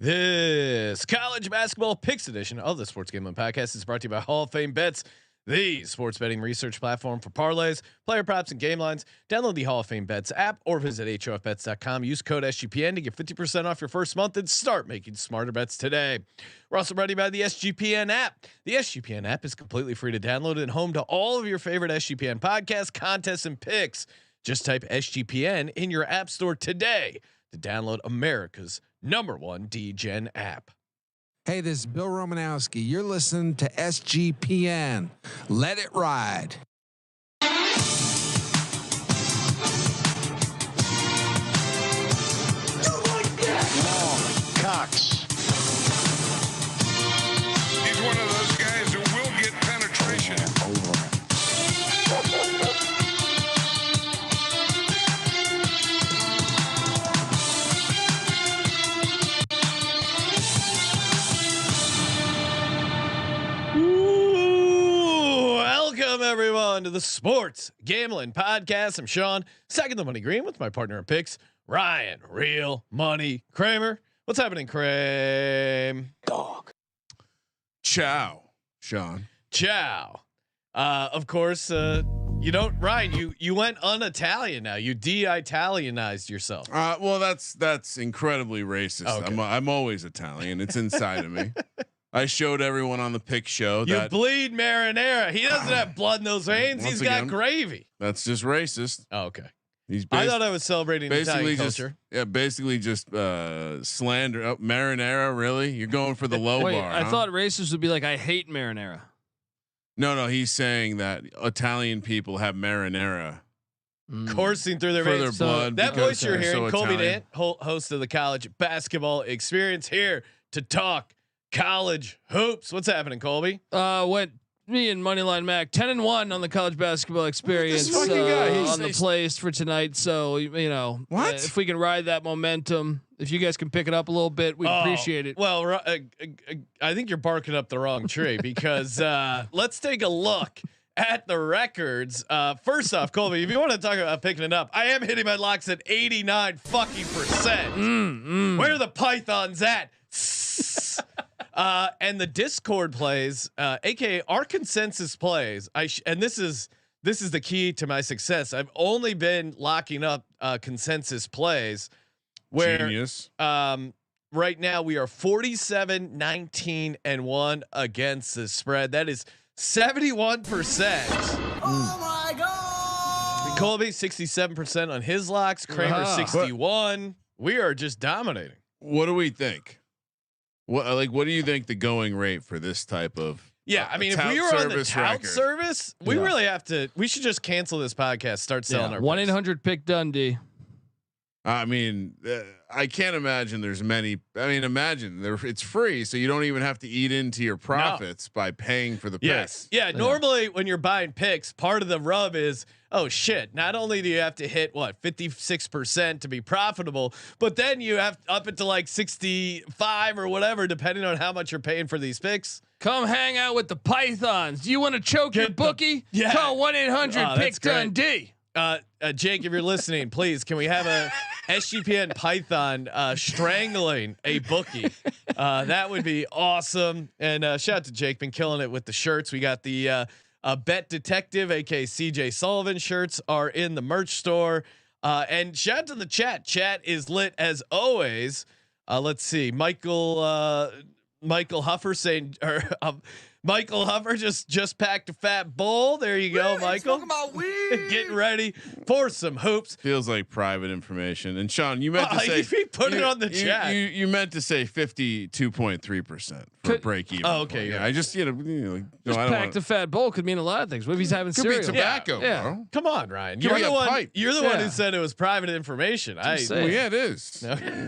This college basketball picks edition of the Sports Gambling Podcast is brought to you by Hall of Fame Bets, the sports betting research platform for parlays, player props, and game lines. Download the Hall of Fame Bets app or visit hofbets.com. Use code SGPN to get 50% off your first month and start making smarter bets today. We're also brought to you by the SGPN app. The SGPN app is completely free to download and home to all of your favorite SGPN podcasts, contests, and picks. Just type SGPN in your app store today to download America's #1 DGen app. Hey, this is Bill Romanowski. You're listening to SGPN. Let it ride. Long, Cox. He's one of those guys who will get penetration. Welcome everyone to the Sports Gambling Podcast. I'm Sean, second the money green with my partner in picks, Ryan, real money Kramer. What's happening, Kramer? Dog. Ciao, Sean. Ciao. Of course, you don't, Ryan. You went un-Italian now. You de-Italianized yourself. Well, that's incredibly racist. Okay. I'm always Italian. It's inside of me. I showed everyone on the pick show You that bleed marinara. He doesn't have blood in those veins. Once He's again, got gravy. that's just racist. Oh, okay. He's I thought I was celebrating Italian culture. basically just slander. Oh, marinara, really? You're going for the low Wait, bar? I huh? thought racists would be like, I hate marinara. No. He's saying that Italian people have marinara Coursing through their for veins. their blood. That because voice you're they're hearing, so Colby Italian. Dant, host of the College Basketball Experience, here to talk college hoops. What's happening, Colby? Went me and Moneyline Mac 10-1 on the college basketball experience This fucking guy, on the plays for tonight. So you know, What? if we can ride that momentum, if you guys can pick it up a little bit, we'd appreciate it. Well, I think you're barking up the wrong tree because let's take a look at the records. First off, Colby, if you want to talk about picking it up, I am hitting my locks at 89 fucking percent. Where are the Pythons at? And the Discord plays, aka our consensus plays. And this is the key to my success. I've only been locking up consensus plays where Genius. right now we are 47, 19 and 1 against the spread. That is 71%. Oh my God. Colby 67% on his locks, Kramer 61. We are just dominating. What do we think? What do you think the going rate for this type of? Yeah, I mean, if tout we were on the service tout record? service, we really have to. We should just cancel this podcast. Start selling our 1-800 pick Dundee. I mean, I can't imagine there's many. I mean, imagine it's free, so you don't even have to eat into your profits by paying for the picks. Yeah. Normally, when you're buying picks, part of the rub is, oh shit. Not only do you have to hit 56% to be profitable, but then you have up it to like 65 or whatever, depending on how much you're paying for these picks. Come hang out with the Pythons. Do you want to choke your bookie? Yeah. Call 1-800 pick that's great. Dundee. Jake, if you're listening, please, can we have a SGPN Python strangling a bookie? That would be awesome. And shout out to Jake, been killing it with the shirts. We got the Bet Detective, aka CJ Sullivan shirts are in the merch store. And shout out to the chat. Chat is lit as always. Let's see, Michael Huffer saying, Michael Huffer just packed a fat bowl. There you go, Michael. About weed. Getting ready for some hoops. Feels like private information. And Sean, you meant to say you put it on the chat. You meant to say 52.3% for break even. Oh, okay, Yeah, yeah. I just Just I don't packed a fat bowl could mean a lot of things. What if he's having could cereal? be tobacco, Yeah. bro. Come on, Ryan. Give You're me the a one. pipe. You're the one who Yeah. said it was private information. saying. Well, yeah, it is.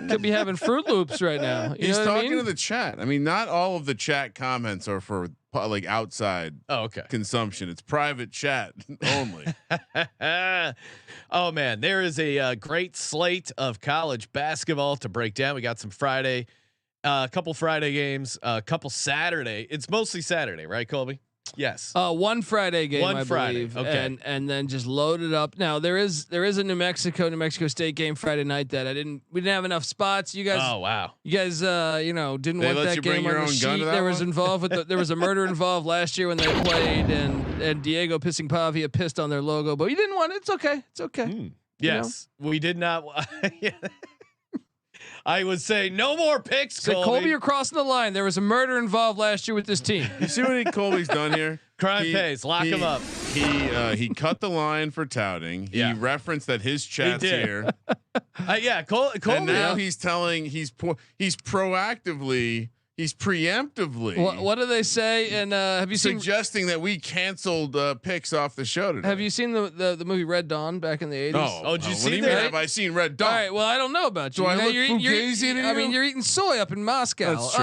Could be having Fruit Loops right now. You He's know what I talking mean? to the chat. I mean, not all of the chat comments are for like outside Oh, okay. consumption. It's private chat only. Oh man, there is a great slate of college basketball to break down. We got some Friday, a couple Friday games, a couple Saturday. It's mostly Saturday, right, Colby? Yes. One Friday game, One I Friday, believe, okay. and then just load it up. Now there is a New Mexico State game Friday night that we didn't have enough spots. You guys, Oh wow. you guys, didn't They want let that you game bring your on the own gun sheet. to that There was one? involved with there was a murder involved last year when they played, and Diego pissing Pavia pissed on their logo, but you didn't want it. It's okay. It's okay. Yes, we did not. I would say no more picks. So Colby, you're crossing the line. There was a murder involved last year with this team. You see what Colby's done here? Crime pays. Lock him up. He cut the line for touting. He Yeah. referenced that his chat's did. here. Yeah, Colby. And now he's telling he's proactively, he's preemptively What do they say? And have you seen? suggesting that we canceled picks off the show today. Have you seen the movie Red Dawn back in the 80s? No. Oh, did you what see do you that? mean? Have I seen Red Dawn? All right. Well, I don't know about you. Do I look you're fugazi to I you? mean, you're eating soy up in Moscow. That's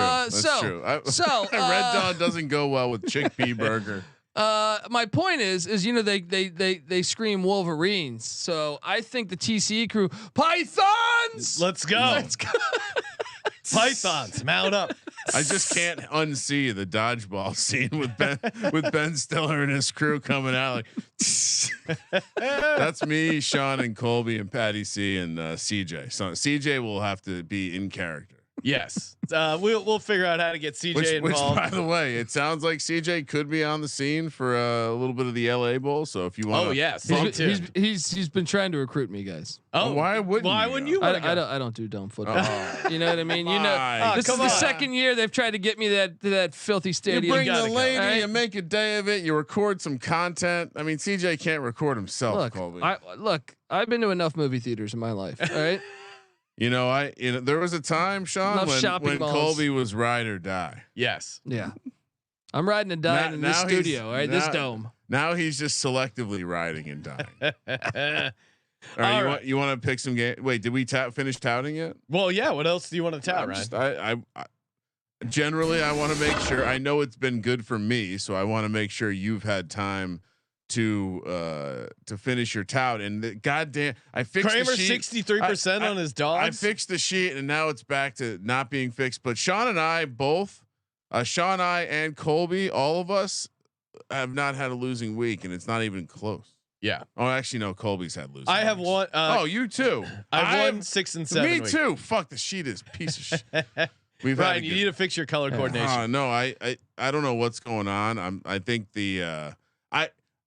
true. That's true. Red Dawn doesn't go well with chickpea burger. My point is they scream Wolverines. So I think the TCE crew Pythons. Let's go. Let's go. Pythons, mount up. I just can't unsee the dodgeball scene with Ben Stiller and his crew coming out like. That's me, Sean, and Colby, and Patty C, and CJ. So CJ will have to be in character. Yes, we'll figure out how to get CJ Which, involved. by the way, it sounds like CJ could be on the scene for a little bit of the LA Bowl. So if you want, Oh yes, He's been trying to recruit me, guys. Oh, why wouldn't you? I don't do dumb football. You know what I mean? You know, this is come the on. second year they've tried to get me to that filthy You stadium. bring the gotta go. lady, All right? you make a day of it. You record some content. I mean, CJ can't record himself. Colby. I've been to enough movie theaters in my life. All right. There was a time, Sean, Enough when shopping malls. Colby was ride or die. yes. Yeah. I'm riding and dying in this now he's- studio. All right. This now- dome. Now he's just selectively riding and dying. All All right, right. you want to pick some game? Wait, did we finish touting yet? Well, yeah. What else do you want to tout, I'm Ryan? just- I generally I want to make sure. I know it's been good for me, so I want to make sure you've had time to finish your tout. And goddamn, I fixed Kramer the sheet. 63% on his dogs. I fixed the sheet, and now it's back to not being fixed. But Sean and I both, Sean, I, and Colby, all of us have not had a losing week, and it's not even close. Yeah. Oh, actually, no. Colby's had losing. I have weeks. one. Oh, you too. I've won 6 and 7. Me weeks. too. Fuck, the sheet is a piece of shit. We've had Ryan, a you good- need to fix your color coordination. No, I don't know what's going on. I think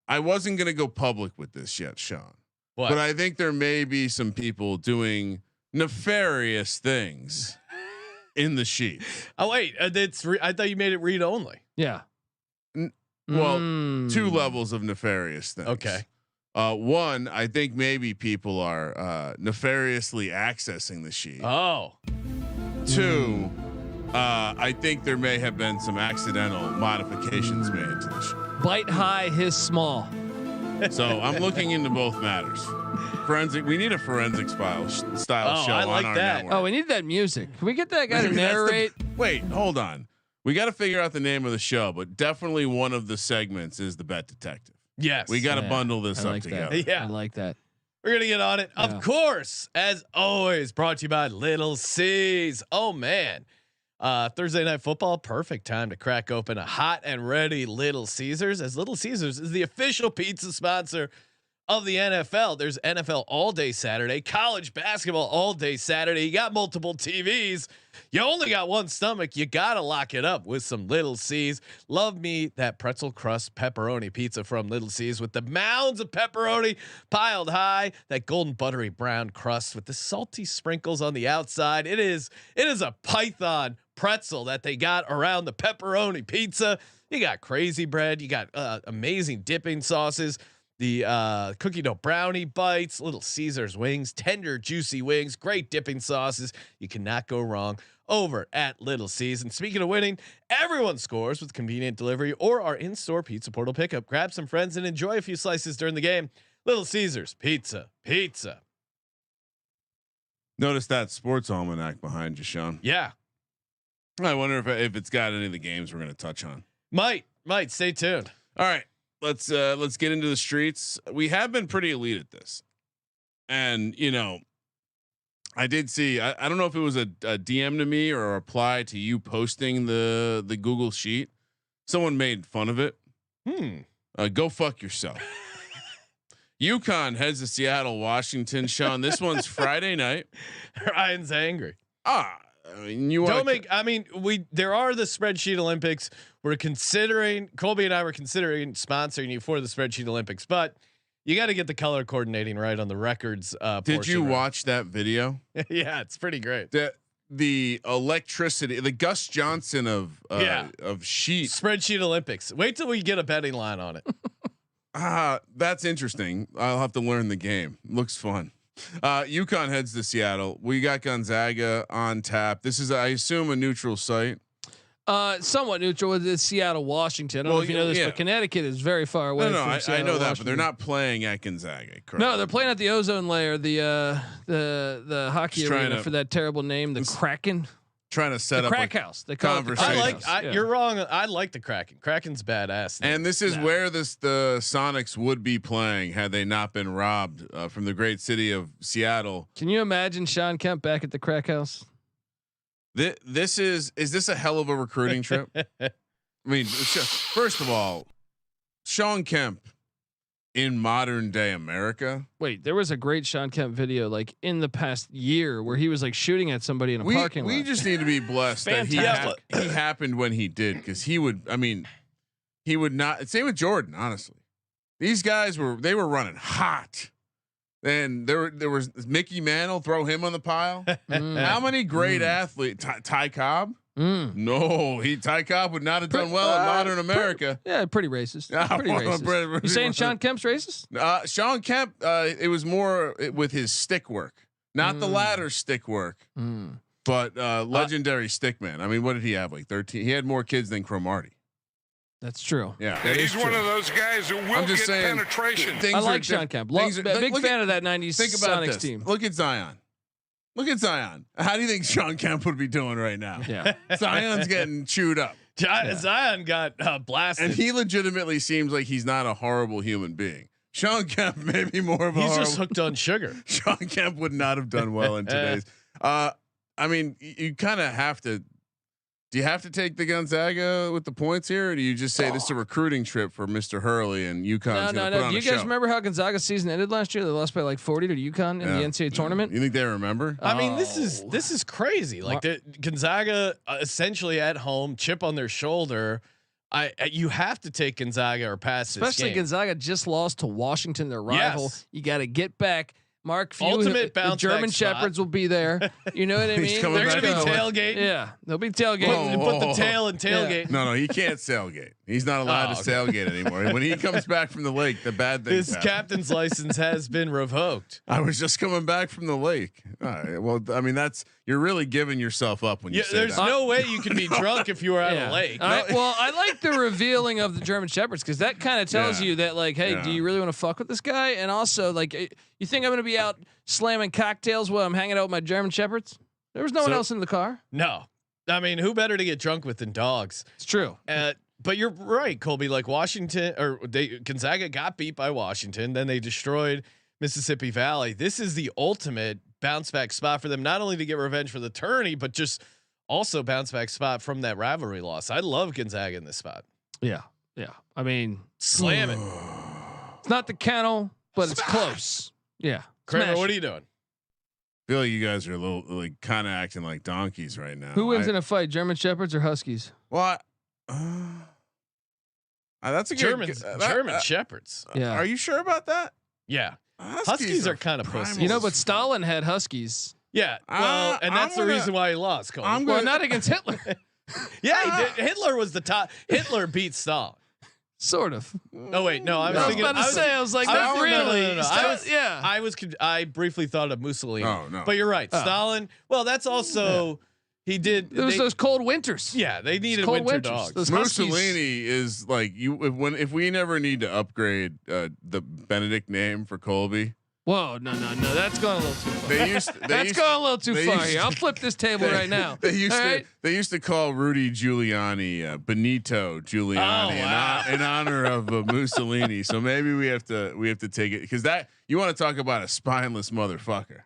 I wasn't gonna go public with this yet, Sean. What? But I think there may be some people doing nefarious things in the sheet. Oh wait, I thought you made it read only. Yeah. Well, Mm. 2 levels of nefarious things. Okay. One, I think maybe people are nefariously accessing the sheet. Oh. 2, I think there may have been some accidental modifications made to the sheet. Bite high, hiss small. So I'm looking into both matters. Forensic. We need a forensics style Oh, show I on like our that. network. Oh, we need that music. Can we get that guy to Maybe that's the- narrate? Wait, hold on. We got to figure out the name of the show, but definitely one of the segments is the Bet Detective. Yes. We got to Yeah, bundle this I up like together. that. Yeah. I like that. We're gonna get on it. Yeah. Of course, as always, brought to you by Little C's. Oh man. Thursday night football, perfect time to crack open a hot and ready Little Caesars, as Little Caesars is the official pizza sponsor of the NFL. There's NFL all day Saturday, college basketball all day Saturday. You got multiple TVs. You only got one stomach. You got to lock it up with some Little C's. Love me that pretzel crust pepperoni pizza from Little C's with the mounds of pepperoni piled high, that golden buttery brown crust with the salty sprinkles on the outside. It is a Python pretzel that they got around the pepperoni pizza. You got crazy bread. You got amazing dipping sauces. The cookie dough brownie bites, Little Caesars wings, tender juicy wings, great dipping sauces. You cannot go wrong over at Little C's. And speaking of winning, everyone scores with convenient delivery or our in-store pizza portal pickup. Grab some friends and enjoy a few slices during the game. Little Caesars pizza. Notice that sports almanac behind you, Sean. Yeah, I wonder if it's got any of the games we're going to touch on. might stay tuned. All right, let's get into the streets. We have been pretty elite at this, and I did see. I don't know if it was a DM to me or a reply to you posting the Google sheet. Someone made fun of it Go fuck yourself. UConn heads to Seattle, Washington. Sean, this one's Friday night. Ryan's angry. I mean, there are the spreadsheet Olympics. We're considering, Colby and I were considering sponsoring you for the spreadsheet Olympics, but you got to get the color coordinating right on the records. Did you watch that video? Yeah, it's pretty great. The electricity, the Gus Johnson of sheet spreadsheet Olympics. Wait till we get a betting line on it. That's interesting. I'll have to learn the game. Looks fun. UConn heads to Seattle. We got Gonzaga on tap. This is, I assume, a neutral site. Somewhat neutral with Seattle, Washington. I don't know if you know this, but Connecticut is very far away. No, from I know that, Washington. but they're not playing at Gonzaga. Correct? No, they're playing at the ozone layer. The hockey arena for that terrible name, the Kraken. Trying to set the up crack house. They call it the crack house. You're wrong. I like the Kraken. Kraken's badass. And this is where the Sonics would be playing had they not been robbed from the great city of Seattle. Can you imagine Sean Kemp back at the crack house? This is this a hell of a recruiting trip? I mean, first of all, Sean Kemp in modern day America. Wait, there was a great Sean Kemp video like in the past year where he was like shooting at somebody in a parking lot. We just need to be blessed that he happened when he did, because he would not. Same with Jordan, honestly. These guys were running hot. And there was Mickey Mantle, throw him on the pile. How many great athletes? Ty Cobb? No, Ty Cobb would not have done well in modern America. Pretty racist. Pretty racist. You saying Sean Kemp's racist? Sean Kemp, it was more with his stick work, not the ladder stick work, but legendary stick man. I mean, what did he have? Like 13. He had more kids than Cromartie. That's true. Yeah, he's one of those guys who will get penetration. I like Sean Kemp. Big fan of that '90s Sonics team. Look at Zion. How do you think Sean Kemp would be doing right now? Yeah, Zion's getting chewed up. Zion got blasted, and he legitimately seems like he's not a horrible human being. Sean Kemp may be more of a. He's just hooked on sugar. Sean Kemp would not have done well in today's. I mean, you kind of have to. Do you have to take the Gonzaga with the points here, or do you just say this is a recruiting trip for Mr. Hurley and UConn's No. Put on Do you a guys show? remember how Gonzaga's season ended last year? They lost by like 40 to UConn in the NCAA tournament. You think they remember? I mean, this is crazy. Like Gonzaga essentially at home, chip on their shoulder. You have to take Gonzaga or pass Especially this game. Gonzaga just lost to Washington, their rival. Yes. You got to get back. Mark Few, Ultimate the bounce German back spot. Shepherds will be there. You know what I mean? coming They're back gonna be to tailgating. Yeah, they'll be tailgating. Put the tail in tailgate. No, he can't sailgate. He's not allowed to sailgate anymore. When he comes back from the lake, the bad things His happen. captain's license has been revoked. I was just coming back from the lake. All right. Well, I mean, you're really giving yourself up when you say There's that. no way you can be drunk if you were at a lake. I like the revealing of the German Shepherds because that kind of tells you that, like, hey, do you really want to fuck with this guy? And also, like, you think I'm going to be out slamming cocktails while I'm hanging out with my German Shepherds? There was no one else in the car. No, I mean, who better to get drunk with than dogs? It's true. But you're right, Colby. Like Gonzaga got beat by Washington, then they destroyed Mississippi Valley. This is the ultimate bounce back spot for them, not only to get revenge for the tourney, but just also bounce back spot from that rivalry loss. I love Gonzaga in this spot. Yeah. I mean, slam it. It's not the kennel, but it's close. Yeah. Kramer, what are you doing? I feel like you guys are a little, like, kind of acting like donkeys right now. Who wins in a fight, German Shepherds or Huskies? Well, that's a German good Shepherds. Yeah. Are you sure about that? Yeah. Huskies are kind of pussy. You know, but Stalin had Huskies. Yeah. Well, and that's the reason why he lost. Colby. Well, not against Hitler. Yeah, he did. Hitler was the top. Hitler beat Stalin. Sort of. Oh wait, no, I was thinking. I was like, not really. No. I briefly thought of Mussolini. Oh no, but you're right. Stalin. Well, that's also he did. It was those cold winters. Yeah, they needed winter dogs. Those Mussolini is like if we never need to upgrade the Benedict name for Colby. Whoa, no, that's going a little too far. That's going a little too far here. I'll flip this table right now. They used to call Rudy Giuliani Benito Giuliani in honor of Mussolini. So maybe we have to take it because that you want to talk about a spineless motherfucker.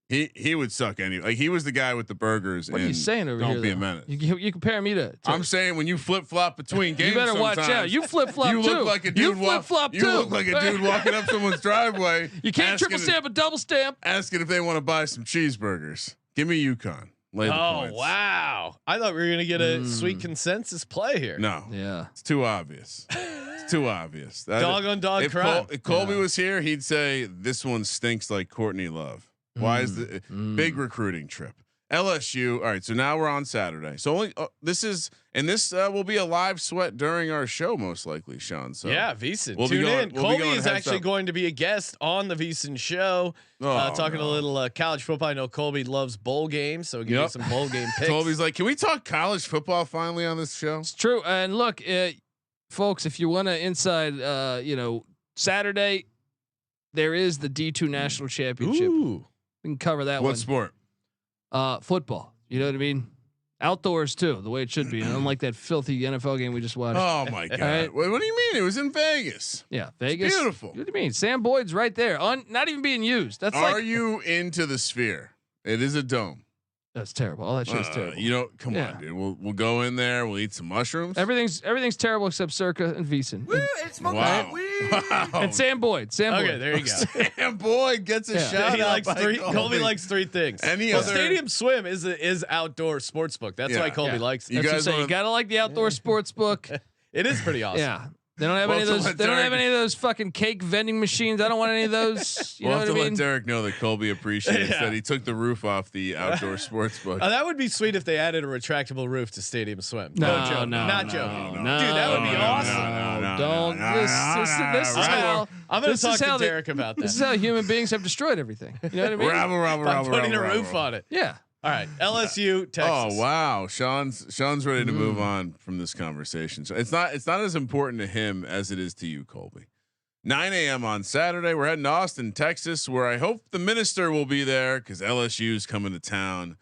He would suck anyway. Like he was the guy with the burgers. What are you saying over Don't here? Be a though? menace. You compare me to. I'm saying when you flip flop between games, You better watch out. You flip flop too. You look like a dude. You flip flop too. You look like a dude walking up someone's driveway. You can't triple stamp a double stamp. Asking if they want to buy some cheeseburgers. Give me UConn. Lay the points. Wow! I thought we were gonna get a sweet consensus play here. No. Yeah. It's too obvious. It's too obvious. Dog on dog crime. If Colby was here, he'd say this one stinks like Courtney Love. Why is the big recruiting trip? LSU. All right. So now we're on Saturday. So only this will be a live sweat during our show, most likely, Sean. So yeah, VSiN. We'll Tune in. Colby is actually up. going to be a guest on the VSiN show, talking a little college football. I know Colby loves bowl games, so give you some bowl game picks. Colby's like, can we talk college football finally on this show? It's true. And look, folks, if you want to inside, Saturday, there is the D2 National Championship. Ooh. We can cover that one. What sport? Football. You know what I mean? Outdoors too, the way it should be. Unlike that filthy NFL game we just watched. Oh my god! Right. What do you mean? It was in Vegas. Yeah, Vegas. It's beautiful. What do you mean? Sam Boyd's right there, not even being used. That's Are you into the Sphere? It is a dome. That's terrible. All that shit's terrible. Come on, dude. We'll go in there. We'll eat some mushrooms. Everything's terrible except Circa and VSiN. Woo, it's smoking Wow. weed. Wow. And Sam Boyd. Okay, there you go. Sam Boyd gets a shout He out. likes by three. Colby. Colby likes three things. Any well, other Stadium Swim is outdoor sports book. That's why Colby likes it. You That's what I'm guys saying. wanna- You gotta like the outdoor sports book. It is pretty awesome. Yeah. They don't have We'll any of have to those. let They don't have Derek- any of those fucking cake vending machines. I don't want any of those. You We'll know have what to I let mean? Derek know that Colby appreciates Yeah. that he took the roof off the outdoor sports book. That would be sweet if they added a retractable roof to Stadium Swim. No, joking. no, Not no, joking. no, Dude, that would be no, awesome. no, don't. This is how. I'm gonna this talk is how to they- Derek about This that. is how human beings have destroyed everything. You know what I mean? By putting a roof on it. Yeah. All right, LSU, Texas. Oh wow, Sean's ready to move on from this conversation. So it's not as important to him as it is to you, Colby. 9 a.m. on Saturday. We're heading to Austin, Texas, where I hope the minister will be there because LSU's coming to town.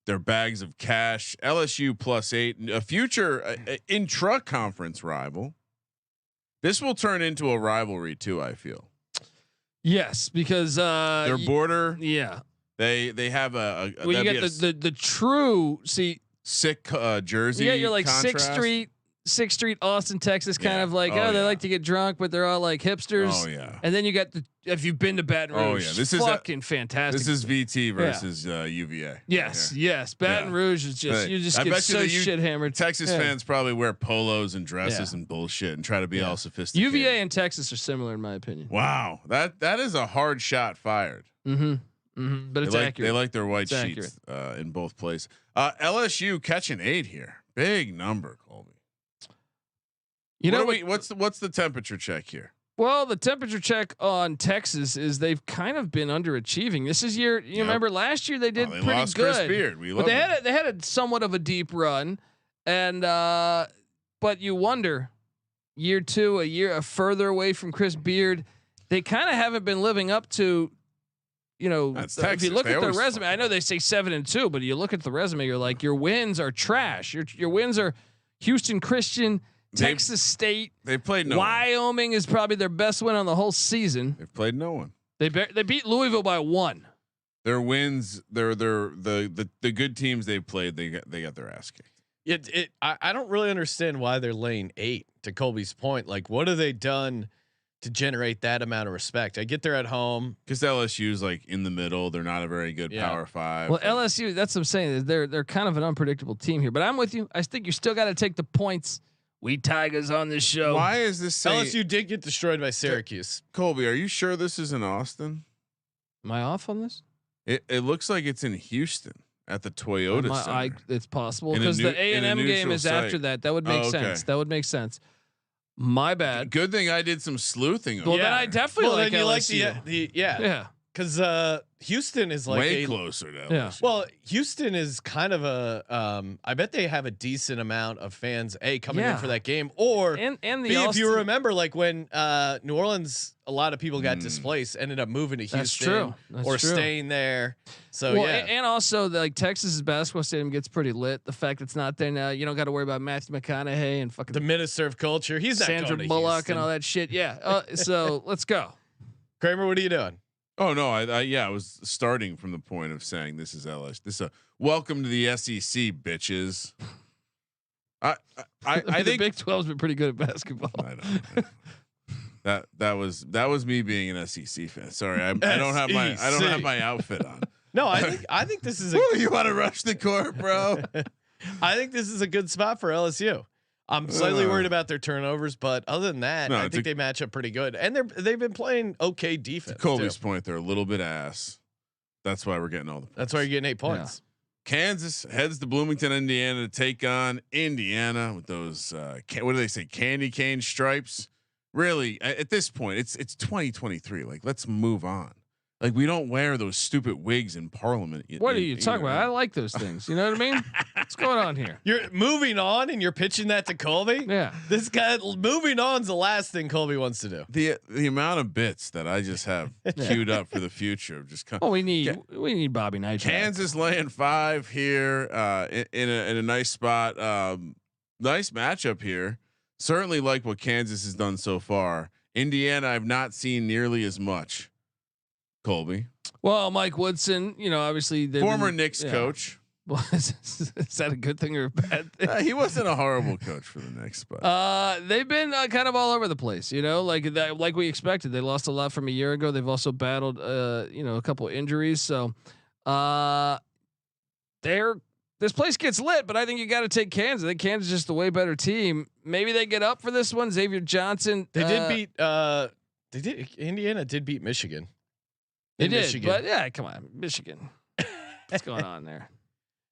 Their bags of cash. LSU +8, a future intra-conference rival. This will turn into a rivalry too. I feel Yes, because their border. Yeah. They have a Well, you get the true sick jersey. You got your like contrast. 6th Street, Austin, Texas, kind Yeah. of like Oh, they yeah. like to get drunk, but they're all like hipsters. Oh yeah. And then you got if you've been to Baton Rouge, Oh, yeah. This is fucking fantastic. This is VT versus UVA. Yes, Yeah. yes. Baton Rouge is just Right. you just I get bet you so that shit hammered. Texas fans probably wear polos and dresses Yeah. and bullshit and try to be all sophisticated. UVA and Texas are similar in my opinion. Wow, that is a hard shot fired. But it's accurate. They like their white It's sheets in both places. LSU catching 8 here, big number, Colby. You know what's the temperature check here? Well, the temperature check on Texas is they've kind of been underachieving. This is you remember last year they did They pretty lost good. Chris Beard. But they had a somewhat of a deep run, and but you wonder, year 2, a further away from Chris Beard, they kind of haven't been living up to. That's if Texas. you look They at their always resume, I know they say 7-2, but you look at the resume, you're like, your wins are trash. Your wins are Houston Christian, Texas State. They played no one. Wyoming is probably their best win on the whole season. They've played no one. They beat Louisville by 1. Their wins, the good teams they've played, they got their ass kicked. I don't really understand why they're laying 8. To Colby's point, like what have they done to generate that amount of respect? I get they're at home because LSU's like in the middle. They're not a very good Power 5. Well, LSU, that's what I'm saying. Is they're kind of an unpredictable team here. But I'm with you. I think you still got to take the points. We Tigers on this show. Why is this saying, LSU did get destroyed by Syracuse? Colby, are you sure this is in Austin? Am I off on this? It looks like it's in Houston at the Toyota Center. It's possible In a because the in a A&M game neutral is site. after that. That would make sense. That would make sense. My bad. Good thing I did some sleuthing. Well, On then I definitely like then you LSU. like the yeah because Houston is like way closer to LSU. Yeah. Well, Houston is kind of a. I bet they have a decent amount of fans coming in for that game, or and the B, if Austin, you remember, like when New Orleans, a lot of people got displaced, ended up moving to Houston, That's true. That's or true. staying there. So well, yeah, and also like Texas's basketball stadium gets pretty lit. The fact it's not there now, you don't got to worry about Matthew McConaughey and fucking the minister of culture. He's not Sandra going to Bullock Houston. and all that shit. Yeah. So let's go. Kramer, what are you doing? Oh no, I was starting from the point of saying this is LSU. This is a welcome to the SEC, bitches. I the think Big 12's been pretty good at basketball. I know. That was me being an SEC fan. Sorry, I don't have my outfit on. No, I think this is. You want to rush the court, bro? I think this is a good spot for LSU. I'm slightly worried about their turnovers, but other than that, I think they match up pretty good. And they've been playing okay defense. To Colby's point, they're a little bit ass. That's why we're getting all the points. That's why you're getting 8 points. Yeah. Kansas heads to Bloomington, Indiana to take on Indiana with those what do they say, candy cane stripes. Really, at this point, it's 2023. Like, let's move on. Like, we don't wear those stupid wigs in Parliament. What are you talking about? I like those things. You know what I mean? What's going on here? You're moving on, and you're pitching that to Colby. Yeah, this guy moving on is the last thing Colby wants to do. The amount of bits that I just have queued up for the future just come. Oh, we need Bobby Knight. Kansas laying 5 here in a nice spot. Nice matchup here. Certainly like what Kansas has done so far. Indiana, I've not seen nearly as much. Colby. Well, Mike Woodson, obviously former Knicks coach. Well, is that a good thing or a bad thing? He wasn't a horrible coach for the Knicks, but they've been kind of all over the place. Like we expected. They lost a lot from a year ago. They've also battled, a couple injuries. So, this place gets lit. But I think you got to take Kansas. I think Kansas is just a way better team. Maybe they get up for this one. Xavier Johnson. They did beat. Indiana did beat Michigan. They did, Michigan. But yeah, come on, Michigan. What's going on there?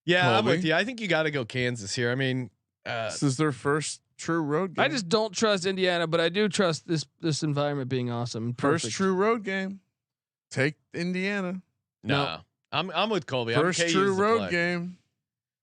Yeah, Colby? I'm with you. I think you got to go Kansas here. I mean, this is their first true road game. I just don't trust Indiana, but I do trust this environment being awesome. Perfect. First true road game. Take Indiana. No, I'm with Colby. First true road game.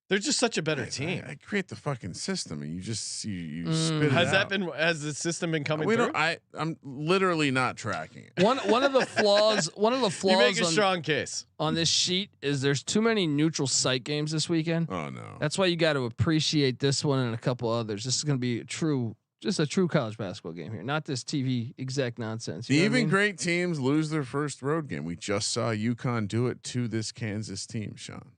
They're just such a better team. I create the fucking system, and you just you spit it out. Has the system been coming through? I'm literally not tracking it. One of the flaws. You make a strong case on this sheet is there's too many neutral site games this weekend. Oh no! That's why you got to appreciate this one and a couple others. This is going to be just a true college basketball game here, not this TV exec nonsense. Even great teams lose their first road game. We just saw UConn do it to this Kansas team, Sean.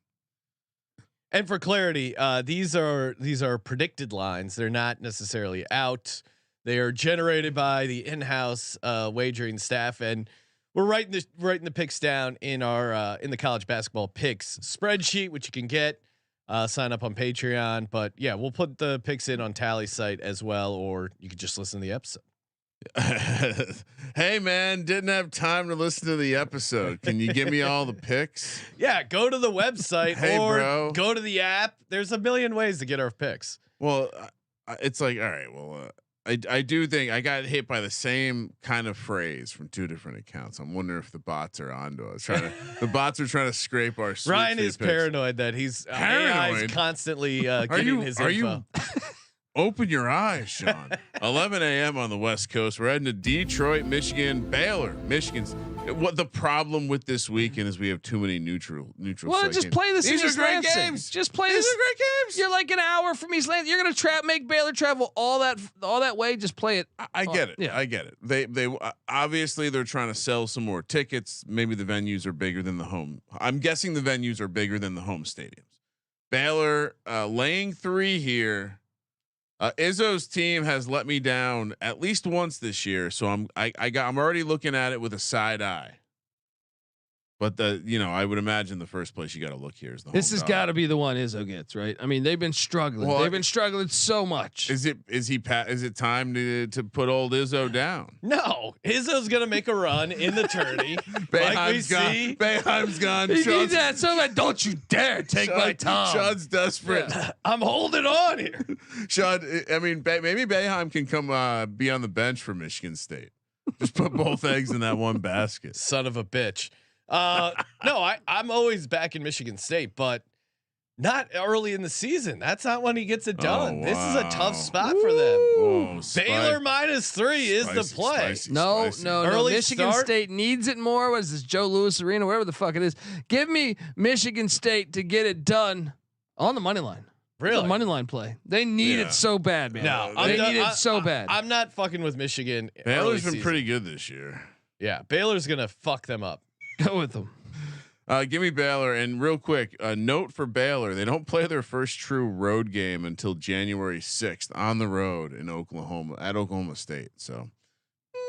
And for clarity, these are predicted lines. They're not necessarily out. They are generated by the in-house wagering staff, and we're writing the picks down in our in the college basketball picks spreadsheet, which you can get. Sign up on Patreon, but yeah, we'll put the picks in on Tally's site as well, or you could just listen to the episode. Hey man, didn't have time to listen to the episode. Can you give me all the picks? Yeah, go to the website or go to the app. There's a million ways to get our picks. Well, it's like, all right, well, I do think I got hit by the same kind of phrase from 2 different accounts. I'm wondering if the bots are onto us. The bots are trying to scrape our. Ryan is paranoid that he's constantly getting his info. Open your eyes, Sean. 11 a.m. on the West Coast. We're heading to Detroit, Michigan, Baylor, Michigan's. What the problem with this weekend is we have too many neutral. Well, just play this. These are great games. Just play These this. are great games. You're like an hour from East Lansing. You're gonna make Baylor travel all that way. Just play it. I get it. Yeah. I get it. They obviously they're trying to sell some more tickets. Maybe the venues are bigger than the home. I'm guessing the venues are bigger than the home stadiums. Baylor laying 3 here. Izzo's team has let me down at least once this year, so I'm already looking at it with a side eye. But I would imagine the first place you got to look here is the. This has got to be the one Izzo gets, right? I mean, they've been struggling. They've been struggling so much. Is it time to put old Izzo down? No, Izzo's gonna make a run in the tourney. Bayheim's gone. He needs that so bad. Don't you dare take my Tom. Sean's desperate. Yeah, I'm holding on here. Sean, I mean, maybe Bayheim can come be on the bench for Michigan State. Just put both eggs in that one basket. Son of a bitch. No, I'm always back in Michigan State, but not early in the season. That's not when he gets it done. Oh, wow. This is a tough spot for them. Whoa, Baylor -3 is the play. No. Early Michigan start? State needs it more. What is this, Joe Louis Arena, wherever the fuck it is? Give me Michigan State to get it done on the money line. Really? Money line play. They need it so bad, man. No, they need it so bad. I'm not fucking with Michigan. Baylor's been pretty good this year. Yeah, Baylor's gonna fuck them up. Go with them. Give me Baylor. And real quick, a note for Baylor: they don't play their first true road game until January 6th on the road in Oklahoma at Oklahoma State. So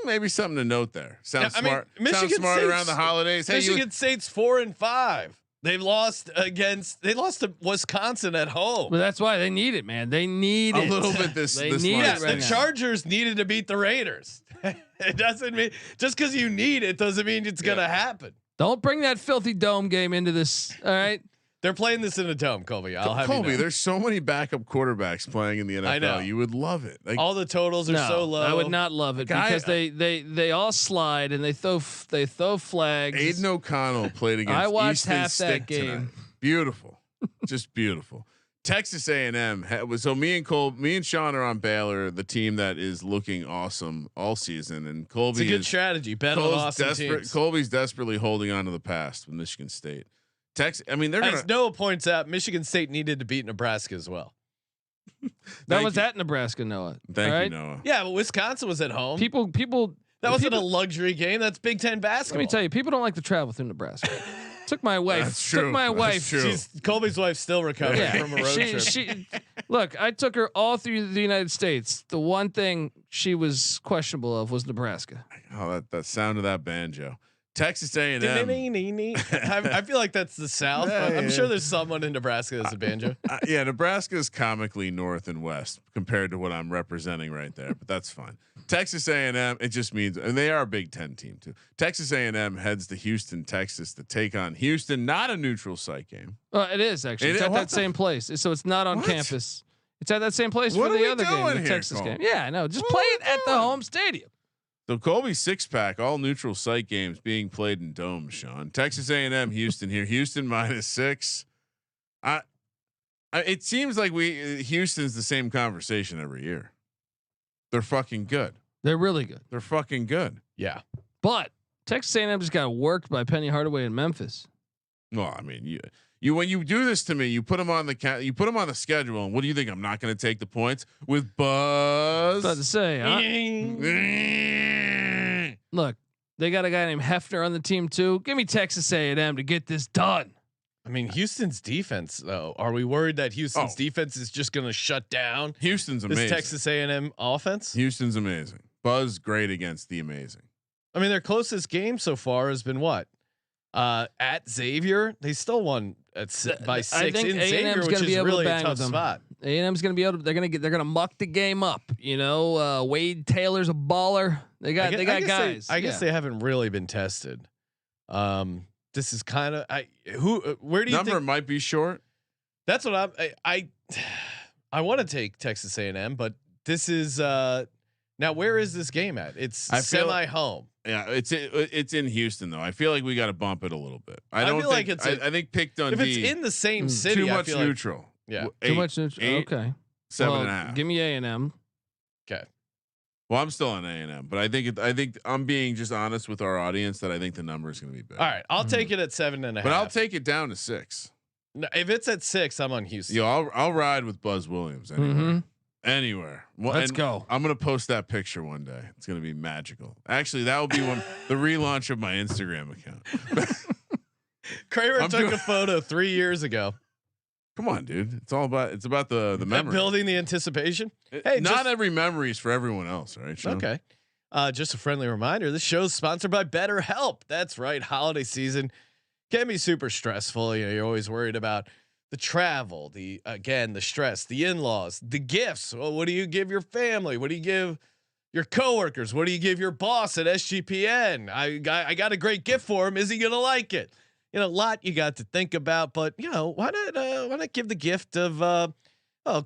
maybe something to note there. Sounds smart. Sounds smart around the holidays. Hey, Michigan State's 4-5. They've lost to Wisconsin at home. But that's why they need it, man. They need a it. little bit. This need month. it right The now. Chargers needed to beat the Raiders. It doesn't mean just because you need it doesn't mean it's gonna happen. Don't bring that filthy dome game into this. All right. They're playing this in a dome, Colby. I'll have Colby, you know. there's so many backup quarterbacks playing in the NFL. I know. You would love it. Like, All the totals are so low. I would not love it because they all slide and they throw flags. Aiden O'Connell played against I watched Easton half Stick that game. tonight. Beautiful, just beautiful. Texas A&M so me and Sean are on Baylor, the team that is looking awesome all season, and Colby. It's a good strategy. Bet on awesome teams. Colby's desperately holding on to the past with Michigan State. Texas. I mean, they're As gonna. Noah points out, Michigan State needed to beat Nebraska as well. That was at Nebraska, Noah. Thank you, Noah. Yeah, but Wisconsin was at home. People. That wasn't a luxury game. That's Big Ten basketball. Let me tell you, people don't like to travel through Nebraska. Took my wife. That's true. Took my That's wife. true. Colby's wife's still recovering from a road trip. Look, I took her all through the United States. The one thing she was questionable of was Nebraska. Oh, that sound of that banjo. Texas A&M. I feel like that's the South. But I'm sure there's someone in Nebraska that's a banjo. Yeah, Nebraska is comically north and west compared to what I'm representing right there, but that's fine. Texas A&M, it just means, and they are a Big Ten team too. Texas A&M heads to Houston, Texas to take on Houston. Not a neutral site game. It is actually. It's at that same place, so it's not on campus. It's at that same place for the other game, the Texas game. Yeah, I know. Just play it at the home stadium. So Colby's 6-pack, all neutral site games being played in domes. Sean, Texas A&M, Houston here. Houston -6. It seems like Houston's the same conversation every year. They're fucking good. They're really good. They're fucking good. Yeah, but Texas A&M just got worked by Penny Hardaway in Memphis. Well, I mean, you when you do this to me, you put them on the schedule, and what do you think? I'm not going to take the points with Buzz. About to say, huh? Look, they got a guy named Hefner on the team too. Give me Texas A&M to get this done. I mean, Houston's defense though. Are we worried that Houston's defense is just going to shut down Houston's amazing. this Texas A&M offense? Houston's amazing. Buzz great against the amazing. I mean, their closest game so far has been what? At Xavier, they still won by 6 I think in A&M's Xavier, which gonna be is able really to a bang tough with them. spot. A&M's gonna be able to. They're gonna muck the game up. You know, Wade Taylor's a baller. They got guys. I guess they haven't really been tested. This is kind of where do you Number think might be short? That's what I want to take Texas A&M, but this is now where is this game at? It's semi home. Yeah, it's in Houston though. I feel like we got to bump it a little bit. I think pick Dundee. If it's in the same city, too much I feel neutral. Yeah, too much neutral. Okay, 7.5. Give me A&M. Okay. Well, I'm still on A&M, but I think I'm being just honest with our audience that I think the number is going to be big. All right, I'll take it at 7.5. But I'll take it down to 6. No, if it's at 6, I'm on Houston. Yo, I'll ride with Buzz Williams anywhere. Anywhere. Well, Let's go. I'm gonna post that picture one day. It's gonna be magical. Actually, that will be the relaunch of my Instagram account. Kramer took a photo 3 years ago. Come on, dude. It's about the memory. Building the anticipation. Hey, not every memory is for everyone else, right? Sean? Okay. Just a friendly reminder. This show's sponsored by BetterHelp. That's right. Holiday season can be super stressful. You know, you're always worried about the travel, the stress, the in-laws, the gifts. Well, what do you give your family? What do you give your coworkers? What do you give your boss at SGPN? I got a great gift for him. Is he gonna like it? You know, a lot you got to think about, but you know, why not give the gift of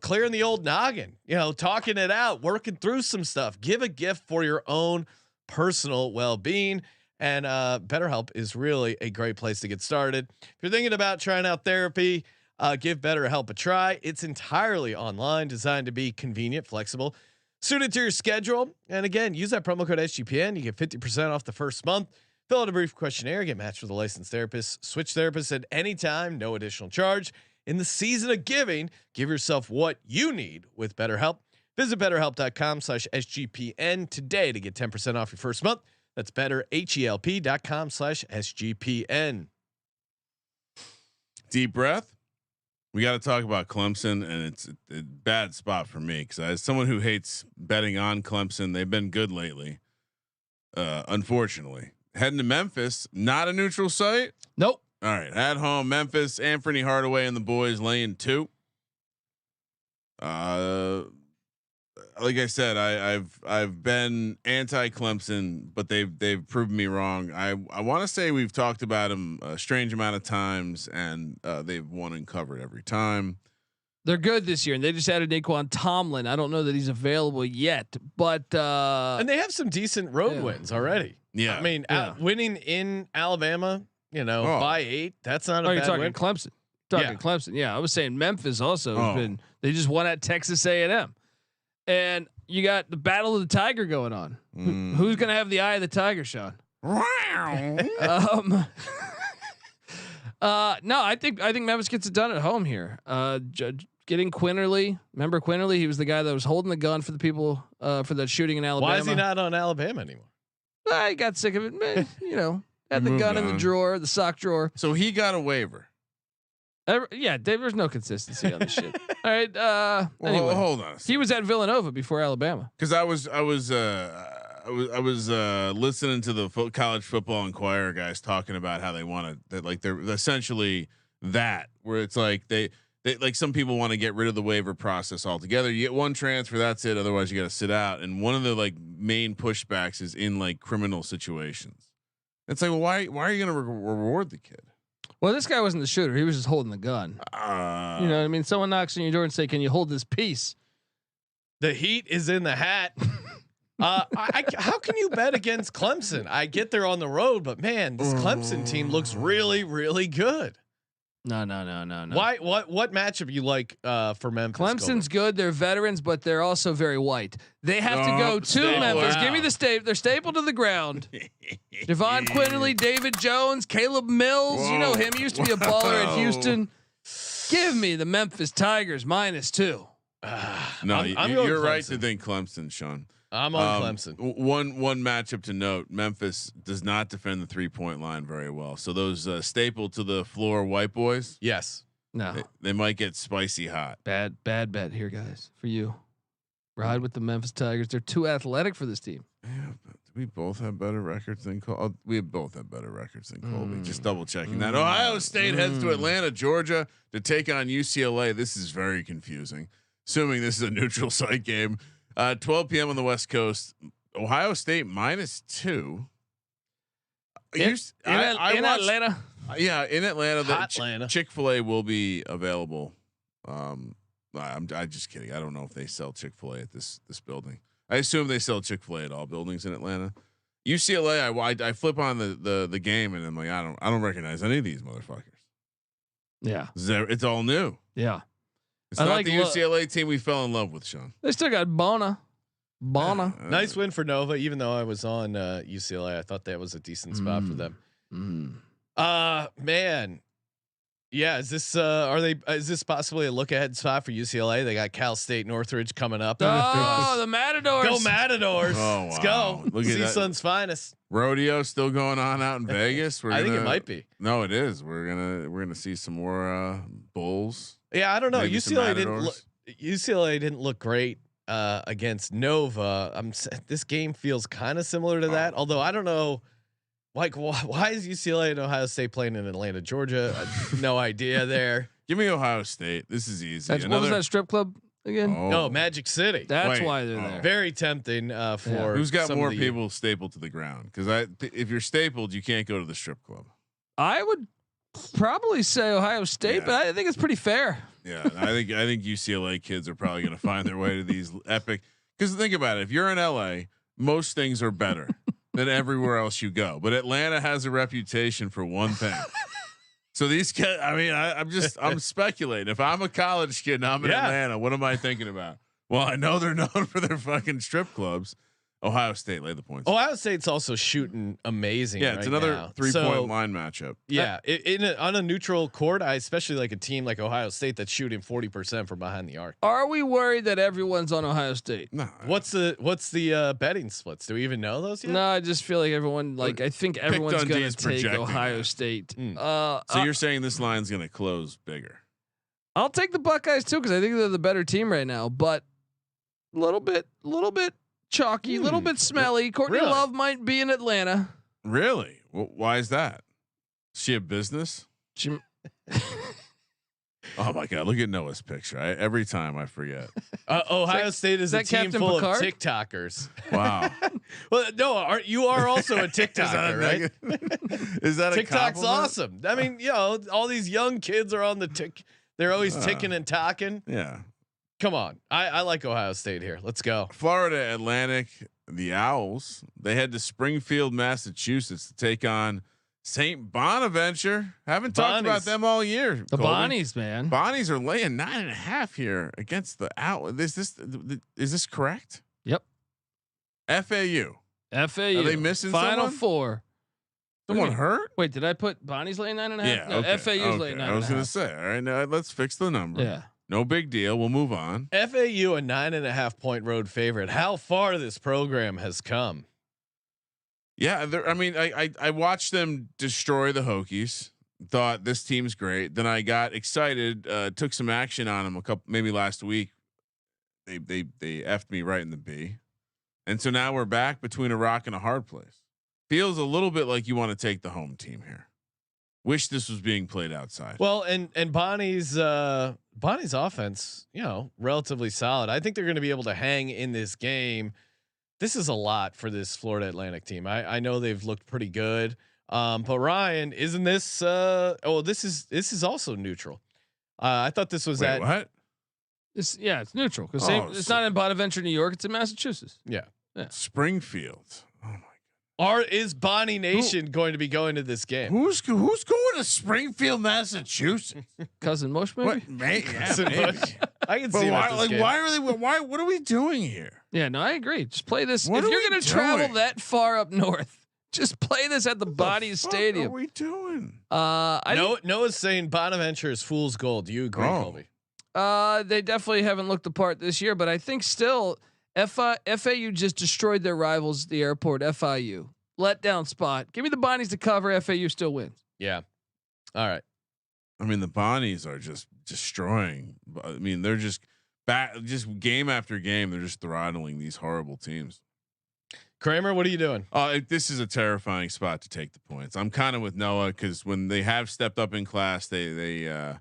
clearing the old noggin? You know, talking it out, working through some stuff. Give a gift for your own personal well-being. And BetterHelp is really a great place to get started. If you're thinking about trying out therapy, give BetterHelp a try. It's entirely online, designed to be convenient, flexible, suited to your schedule. And again, use that promo code SGPN. You get 50% off the first month. Fill out a brief questionnaire, get matched with a licensed therapist, switch therapists at any time, no additional charge. In the season of giving, give yourself what you need with BetterHelp. Visit BetterHelp.com/SGPN today to get 10% off your first month. That's betterhelp.com/SGPN. Deep breath. We got to talk about Clemson, and it's a bad spot for me because as someone who hates betting on Clemson, they've been good lately. Unfortunately, heading to Memphis, not a neutral site. Nope. All right, at home, Memphis. Anthony Hardaway and the boys laying 2. Like I said, I've been anti-Clemson, but they've proven me wrong. I want to say we've talked about them a strange amount of times, and they've won and covered every time. They're good this year, and they just added Naquan Tomlin. I don't know that he's available yet, but and they have some decent road wins already. Yeah, I mean, winning in Alabama, by 8. That's not a bad you're talking win. Clemson. Clemson. Yeah, I was saying Memphis also has been. They just won at Texas A&M. And you got the battle of the tiger going on. Who's going to have the eye of the tiger, Sean? No, I think Memphis gets it done at home here. Getting Quinterly. Remember Quinterly? He was the guy that was holding the gun for the people for that shooting in Alabama. Why is he not on Alabama anymore? I got sick of it. Had the gun in the drawer, the sock drawer. So he got a waiver. There's no consistency on this shit. All right. Anyway, hold on. He was at Villanova before Alabama. Because I was listening to the college football Inquirer guys talking about how they want to they're essentially that where it's like they like some people want to get rid of the waiver process altogether. You get one transfer, that's it. Otherwise, you got to sit out. And one of the main pushbacks is in criminal situations. It's like, well, why are you going to reward the kid? Well, this guy wasn't the shooter. He was just holding the gun. You know what I mean? Someone knocks on your door and say, "Can you hold this piece?" The heat is in the hat. How can you bet against Clemson? I get they're on the road, but man, this Clemson team looks really, really good. No. Why? What matchup you like for Memphis? Clemson's good. They're veterans, but they're also very white. They have to go to Memphis. Wow. Give me the staple. They're stapled to the ground. Devon Quinterly, David Jones, Caleb Mills. Whoa. You know him. He used to be a baller at Houston. Give me the Memphis Tigers -2. No, you're Clemson. right to think Clemson, Sean. I'm on Clemson. One matchup to note: Memphis does not defend the 3-point line very well. So those stapled to the floor white boys, Yes. No. they might get spicy hot. Bad bet here, guys. For you, ride with the Memphis Tigers. They're too athletic for this team. Yeah, but we both have better records than Colby. We both have better records than Colby. Just double checking that. Ohio State heads to Atlanta, Georgia to take on UCLA. This is very confusing. Assuming this is a neutral site game. 12 p.m. on the West Coast. Ohio State -2. In Atlanta. Yeah, in Atlanta. Hotlanta. Chick-fil-A will be available. I'm just kidding. I don't know if they sell Chick-fil-A at this building. I assume they sell Chick-fil-A at all buildings in Atlanta. UCLA. I flip on the game and I'm like, I don't recognize any of these motherfuckers. Yeah, It's all new. yeah. It's I not like the UCLA team we fell in love with, Sean. They still got Bona. Nice win for Nova. Even though I was on UCLA, I thought that was a decent spot for them. Man, yeah. Is this Is this possibly a look ahead spot for UCLA? They got Cal State Northridge coming up. Oh, the Matadors! Go Matadors! Oh, Let's wow. go. Look at that. CSUN's finest. Rodeo still going on out in Vegas. I think it might be. No, it is. We're gonna see some more bulls. Yeah, I don't know. Maybe some UCLA didn't look great against Nova. This game feels kind of similar to that. Although I don't know, why is UCLA and Ohio State playing in Atlanta, Georgia? No idea there. Give me Ohio State. This is easy. What was that strip club again? No, Magic City. That's Wait. why they're there. Very tempting for Who's got some more of the- people stapled to the ground? Because if you're stapled, you can't go to the strip club. I would probably say Ohio State, Yeah. but I think it's pretty fair. Yeah, I think UCLA kids are probably going to find their way to these epic. Because think about it: if you're in LA, most things are better than everywhere else you go. But Atlanta has a reputation for one thing. So these kids, I mean, I'm speculating. If I'm a college kid and I'm in Atlanta, what am I thinking about? Well, I know they're known for their fucking strip clubs. Ohio State lay the points. Ohio State's also shooting amazing. Yeah, it's right another now. 3-point line matchup. Yeah, on a neutral court, I especially like a team like Ohio State that's shooting 40% from behind the arc. Are we worried that everyone's on Ohio State? No. What's the betting splits? Do we even know those yet? No, I just feel like everyone I think everyone's Dundee going is to take projecting Ohio that. State. So you're saying this line's going to close bigger? I'll take the Buckeyes too because I think they're the better team right now, but a little bit chalky, a little bit smelly. Courtney Really? Love might be in Atlanta. Really? Why is that? Is she a business? She, Oh my God! Look at Noah's picture. Every time I forget. Ohio State is a that team Captain full Picard? of TikTokers. Wow. Well, no, you are also a TikToker, right? Is that a TikTok's compliment? awesome. I mean, all these young kids are on the tick. They're always ticking and talking. Yeah. Come on, I like Ohio State here. Let's go. Florida Atlantic, the Owls. They head to Springfield, Massachusetts to take on St. Bonaventure. Haven't talked about them all year. the Colby. Bonnies, man. Bonnies are laying 9.5 here against the Owls. Is this correct? Yep. FAU. FAU. Are they missing Final someone? Four? Someone hurt? Wait, did I put Bonnie's laying 9.5? Yeah. No, okay, FAU's okay. laying 9.5. I was gonna say. All right, now let's fix the number. Yeah. No big deal. We'll move on. FAU a 9.5 point road favorite. How far this program has come. Yeah, I mean, I watched them destroy the Hokies. Thought this team's great. Then I got excited. Took some action on them maybe last week. They effed me right in the B, and so now we're back between a rock and a hard place. Feels a little bit like you want to take the home team here. Wish this was being played outside. Well, and Bonnie's offense, relatively solid. I think they're going to be able to hang in this game. This is a lot for this Florida Atlantic team. I know they've looked pretty good. But Ryan, isn't this this is also neutral. I thought this was Wait, what? It's neutral because it's so- not in Bonaventure, New York. It's in Massachusetts. Yeah. Springfield. Oh my. Is Bonnie Nation going to be going to this game? Who's going to Springfield, Massachusetts? Cousin Mosh, maybe? What? Yeah, Maybe. maybe. I can But see why? him at this Like, game. why are they? Why? What are we doing here? Yeah, no, I agree. Just play this. What if are you're we going to travel doing? that far up north, just play this at the Bonnie Stadium. What are we doing? Noah's saying Bonaventure is fool's gold. Do you agree, Colby? They definitely haven't looked the part this year, but I think still FAU just destroyed their rivals at the airport. FIU letdown spot. Give me the Bonnies to cover. FAU still wins. Yeah. All right. I mean, the Bonnies are just destroying. I mean, they're just just game after game. They're just throttling these horrible teams. Kramer, what are you doing? This is a terrifying spot to take the points. I'm kind of with Noah because when they have stepped up in class, they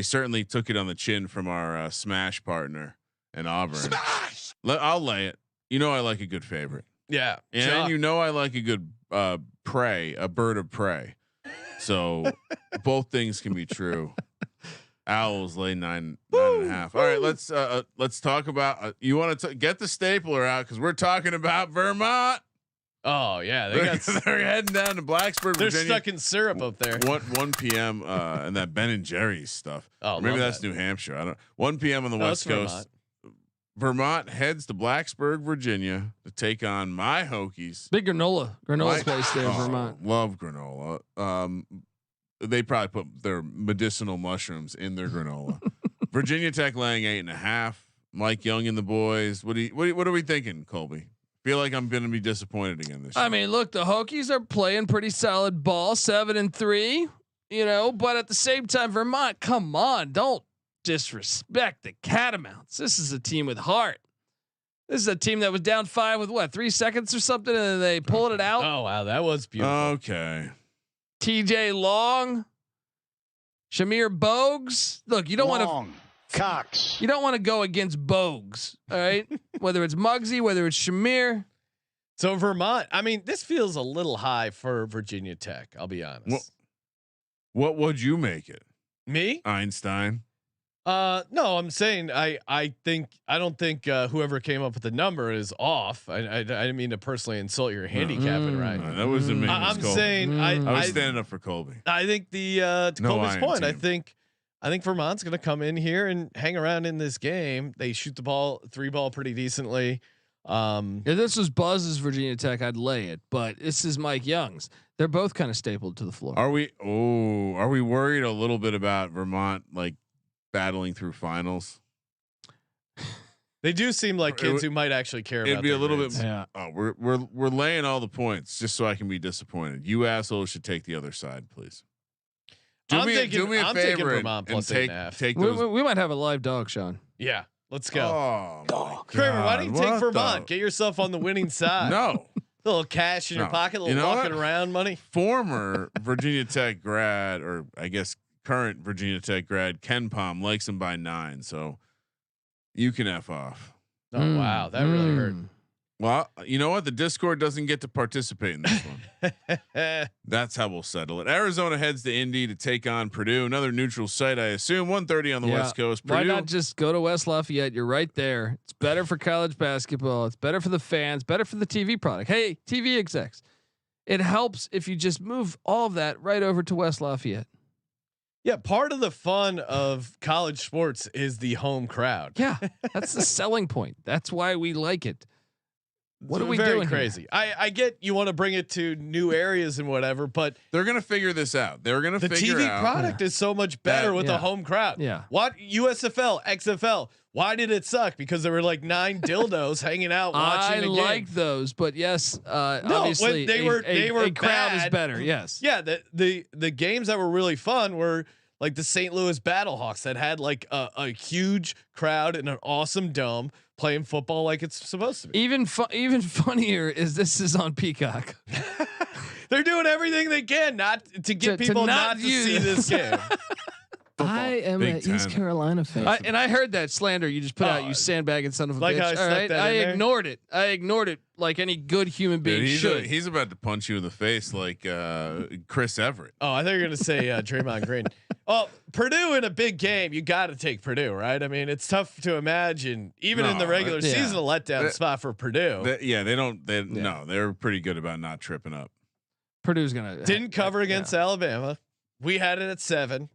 certainly took it on the chin from our smash partner in Auburn. Smash! I'll lay it. I like a good favorite. Yeah. And I like a good prey, a bird of prey. So both things can be true. Owls lay 9.5. All right, let's talk about. You want to get the stapler out because we're talking about Vermont. Oh yeah, They're heading down to Blacksburg, they're Virginia. stuck in syrup up there. 1 p.m. And that Ben and Jerry's stuff. Oh, Or maybe love that's that. New Hampshire. I don't. 1 p.m. on the West it's Coast. Vermont heads to Blacksburg, Virginia to take on my Hokies. Big granola place there in Vermont. Love granola. They probably put their medicinal mushrooms in their granola. Virginia Tech laying 8.5. Mike Young and the boys. What are we thinking, Colby? Feel like I'm going to be disappointed again this year. I mean, look, the Hokies are playing pretty solid ball, 7-3. But at the same time, Vermont, come on, don't disrespect the Catamounts. This is a team with heart. This is a team that was down 5 with 3 seconds or something, and then they pulled it out. Oh wow, that was beautiful. Okay. TJ Long, Shamir Bogues. Look, you don't want to Cox. You don't want to go against Bogues, all right? Whether it's Muggsy, whether it's Shamir. So Vermont, I mean, this feels a little high for Virginia Tech. I'll be honest. What would you make it? Me? Einstein. No, I'm saying I don't think whoever came up with the number is off. I didn't mean to personally insult your handicapping, right? That wasn't me. It was I'm Colby. saying I was standing up for Colby. I think to Colby's iron point, team. I think Vermont's going to come in here and hang around in this game. They shoot the ball, 3 ball pretty decently. If this was Buzz's Virginia Tech, I'd lay it, but this is Mike Young's. They're both kind of stapled to the floor. Are we worried a little bit about Vermont like battling through finals? They do seem like kids who might actually care about It'd be a little bit. Yeah. Oh, we're laying all the points just so I can be disappointed. You assholes should take the other side, please. Do me a favor Vermont and plus 8.5. take those. We might have a live dog, Sean. Yeah, let's go. Oh, my Kramer, why don't you God, take what Vermont? the- Get yourself on the winning side. No, A little cash in your No. pocket, a You little know walking what? around money. former Virginia Tech grad, or I guess current Virginia Tech grad, Ken Palm likes him by 9, so you can F off. Oh wow, that really hurt. Well, you know what? The Discord doesn't get to participate in this one. That's how we'll settle it. Arizona heads to Indy to take on Purdue, another neutral site, I assume. 1:30 on the West Coast. Why Purdue, not just go to West Lafayette? You're right there. It's better for college basketball. It's better for the fans. Better for the TV product. Hey, TV execs, it helps if you just move all of that right over to West Lafayette. Yeah, part of the fun of college sports is the home crowd. Yeah, that's the selling point. That's why we like it. What It's are we very doing crazy. I get you want to bring it to new areas and whatever, but they're gonna figure this out. They're gonna the figure TV out. product is so much better with yeah. a home crowd. Yeah. What USFL, XFL? Why did it suck? Because there were like 9 dildos hanging out watching I the game. like those, but yes, obviously they were a crowd is bad. better. Yes. Yeah, the games that were really fun were like the St. Louis Battlehawks that had like a huge crowd and an awesome dome playing football like it's supposed to be. Even funnier is this is on Peacock. They're doing everything they can not to get To people not not to view see this game. I am Big an East Ten. Carolina fan. And I heard that slander you just put out. You sandbagging son of a Like bitch. how I All stuck right, that I in there? ignored it like any good human being Dude, should. he's about to punch you in the face like Chris Everett. Oh, I thought you were gonna say Draymond Green. Oh, Purdue in a big game, you got to take Purdue, right? I mean, it's tough to imagine even in the No, regular yeah. season a letdown spot for Purdue. They don't. No, they're pretty good about not tripping up. Purdue's gonna Didn't cover against Alabama. We had it at 7.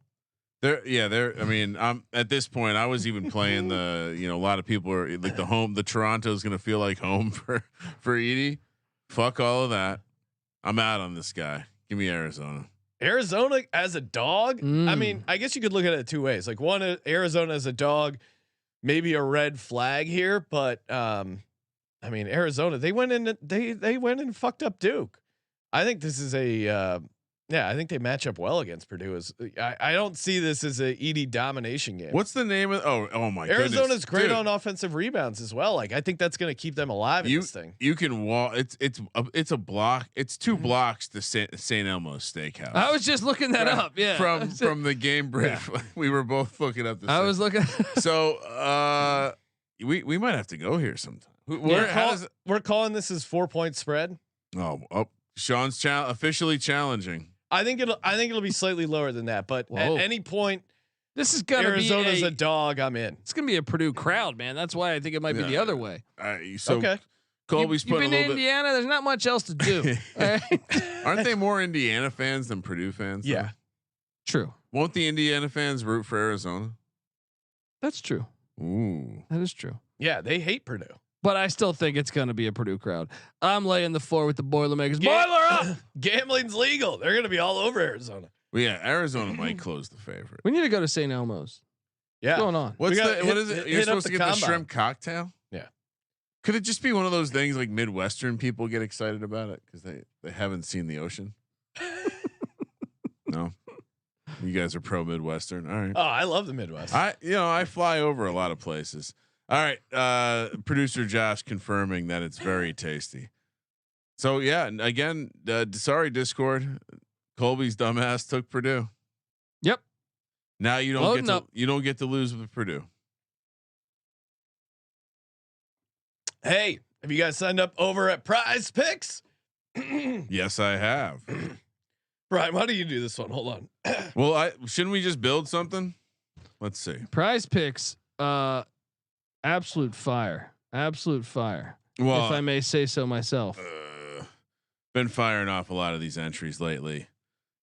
They're. I mean, at this point, I was even playing the. A lot of people are like the Toronto's going to feel like home for Edie. Fuck all of that. I'm out on this guy. Give me Arizona. Arizona as a dog. I mean, I guess you could look at it 2 ways. Like one, Arizona as a dog, maybe a red flag here, but I mean, Arizona they went in and fucked up Duke. I think this is I think they match up well against Purdue. I don't see this as a Edie domination game. What's the name of? Oh my. Arizona's goodness. great Dude, on offensive rebounds as well. Like I think that's going to keep them alive in this thing. You can walk. It's a block. It's 2 blocks to St. Elmo's Steakhouse. I was just looking that up. Yeah. from the game brief. We were both looking up. I was looking. So we might have to go here sometime. We're calling this as 4-point spread. Oh, Sean's officially challenging. I think it'll be slightly lower than that, but at any point, This is gonna Arizona's be a dog. I'm in. It's gonna be a Purdue crowd, man. That's why I think it might be the other way. So Okay. Colby's You've putting been a to little Indiana. There's not much else to do. All right? bit. Aren't they more Indiana fans than Purdue fans? Yeah. True. Won't the Indiana fans root for Arizona? That's true. Ooh. That is true. Yeah, they hate Purdue. But I still think it's going to be a Purdue crowd. I'm laying the 4 with the Boilermakers. Boiler up! Gambling's legal. They're going to be all over Arizona. Well, yeah, Arizona might close the favorite. We need to go to St. Elmo's. Yeah. What's going on? What is it? hit You're up supposed to the get the combine. shrimp cocktail? Yeah. Could it just be one of those things like Midwestern people get excited about it because they haven't seen the ocean? No. You guys are pro Midwestern. All right. Oh, I love the Midwest. I fly over a lot of places. All right. Producer Josh confirming that it's very tasty. So yeah, and again, sorry Discord. Colby's dumbass took Purdue. Yep. Now you don't get to lose with Purdue. Hey, have you guys signed up over at Prize Picks? Yes, I have. Brian, why do you do this one? Hold on. Well, shouldn't we just build something? Let's see. Prize Picks. Absolute fire. Absolute fire. Well, if I may say so myself. Been firing off a lot of these entries lately,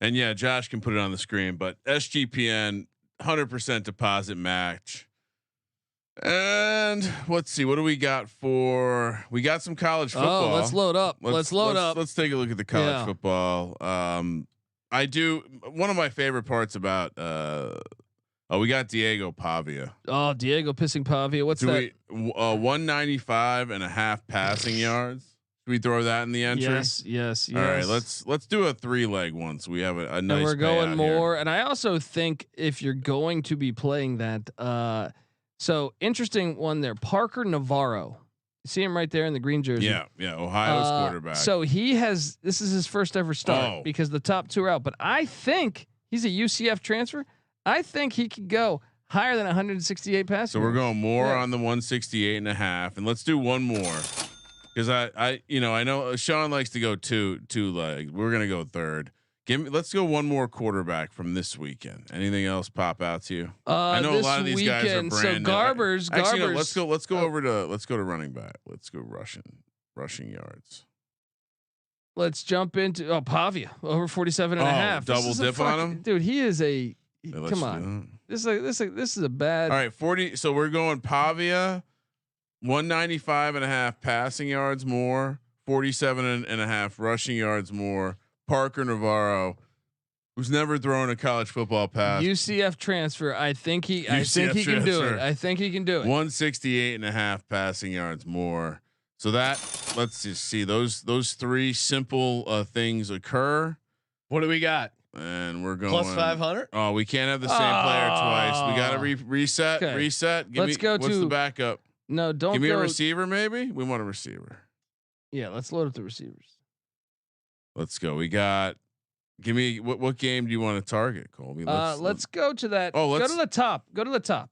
and yeah, Josh can put it on the screen. But SGPN 100% deposit match. And let's see, what do we got for? We got some college football. Oh, let's load up. Let's load up. Let's take a look at the college football. I do. One of my favorite parts about. We got Diego Pavia. Oh, Diego pissing Pavia. What's that? 195.5 passing yards. Should we throw that in the entry? Yes. All right, let's do a 3-leg one. So we have a nice. And we're going more. Here. And I also think if you're going to be playing that, so interesting one there. Parker Navarro. You see him right there in the green jersey. Yeah. Ohio's quarterback. So this is his first ever start because the top two are out. But I think he's a UCF transfer. I think he could go higher than 168 passing. So we're going more on the 168.5, and let's do one more because I know Sean likes to go two legs. We're gonna go third. Let's go one more quarterback from this weekend. Anything else pop out to you? I know a lot of these guys are brand so new. Garbers. No, let's go over to running back. Let's go rushing yards. Let's jump into Pavia over 47.5. Double dip on him, dude. He is a. Come on. This is a bad. All right, 40. So we're going Pavia, 195.5 passing yards more, 47.5 rushing yards more. Parker Navarro, who's never thrown a college football pass. UCF transfer. I think he can do it. I think he can do it. 168.5 passing yards more. So let's just see those three simple things occur. What do we got? And we're going plus 500. Oh, we can't have the same player twice. We got to reset. Okay. Reset. What's the backup? No, don't give me a receiver. Maybe we want a receiver. Yeah, let's load up the receivers. Let's go. We got. Give me what game do you want to target, Colby? Let's go to that. Go to the top. Go to the top.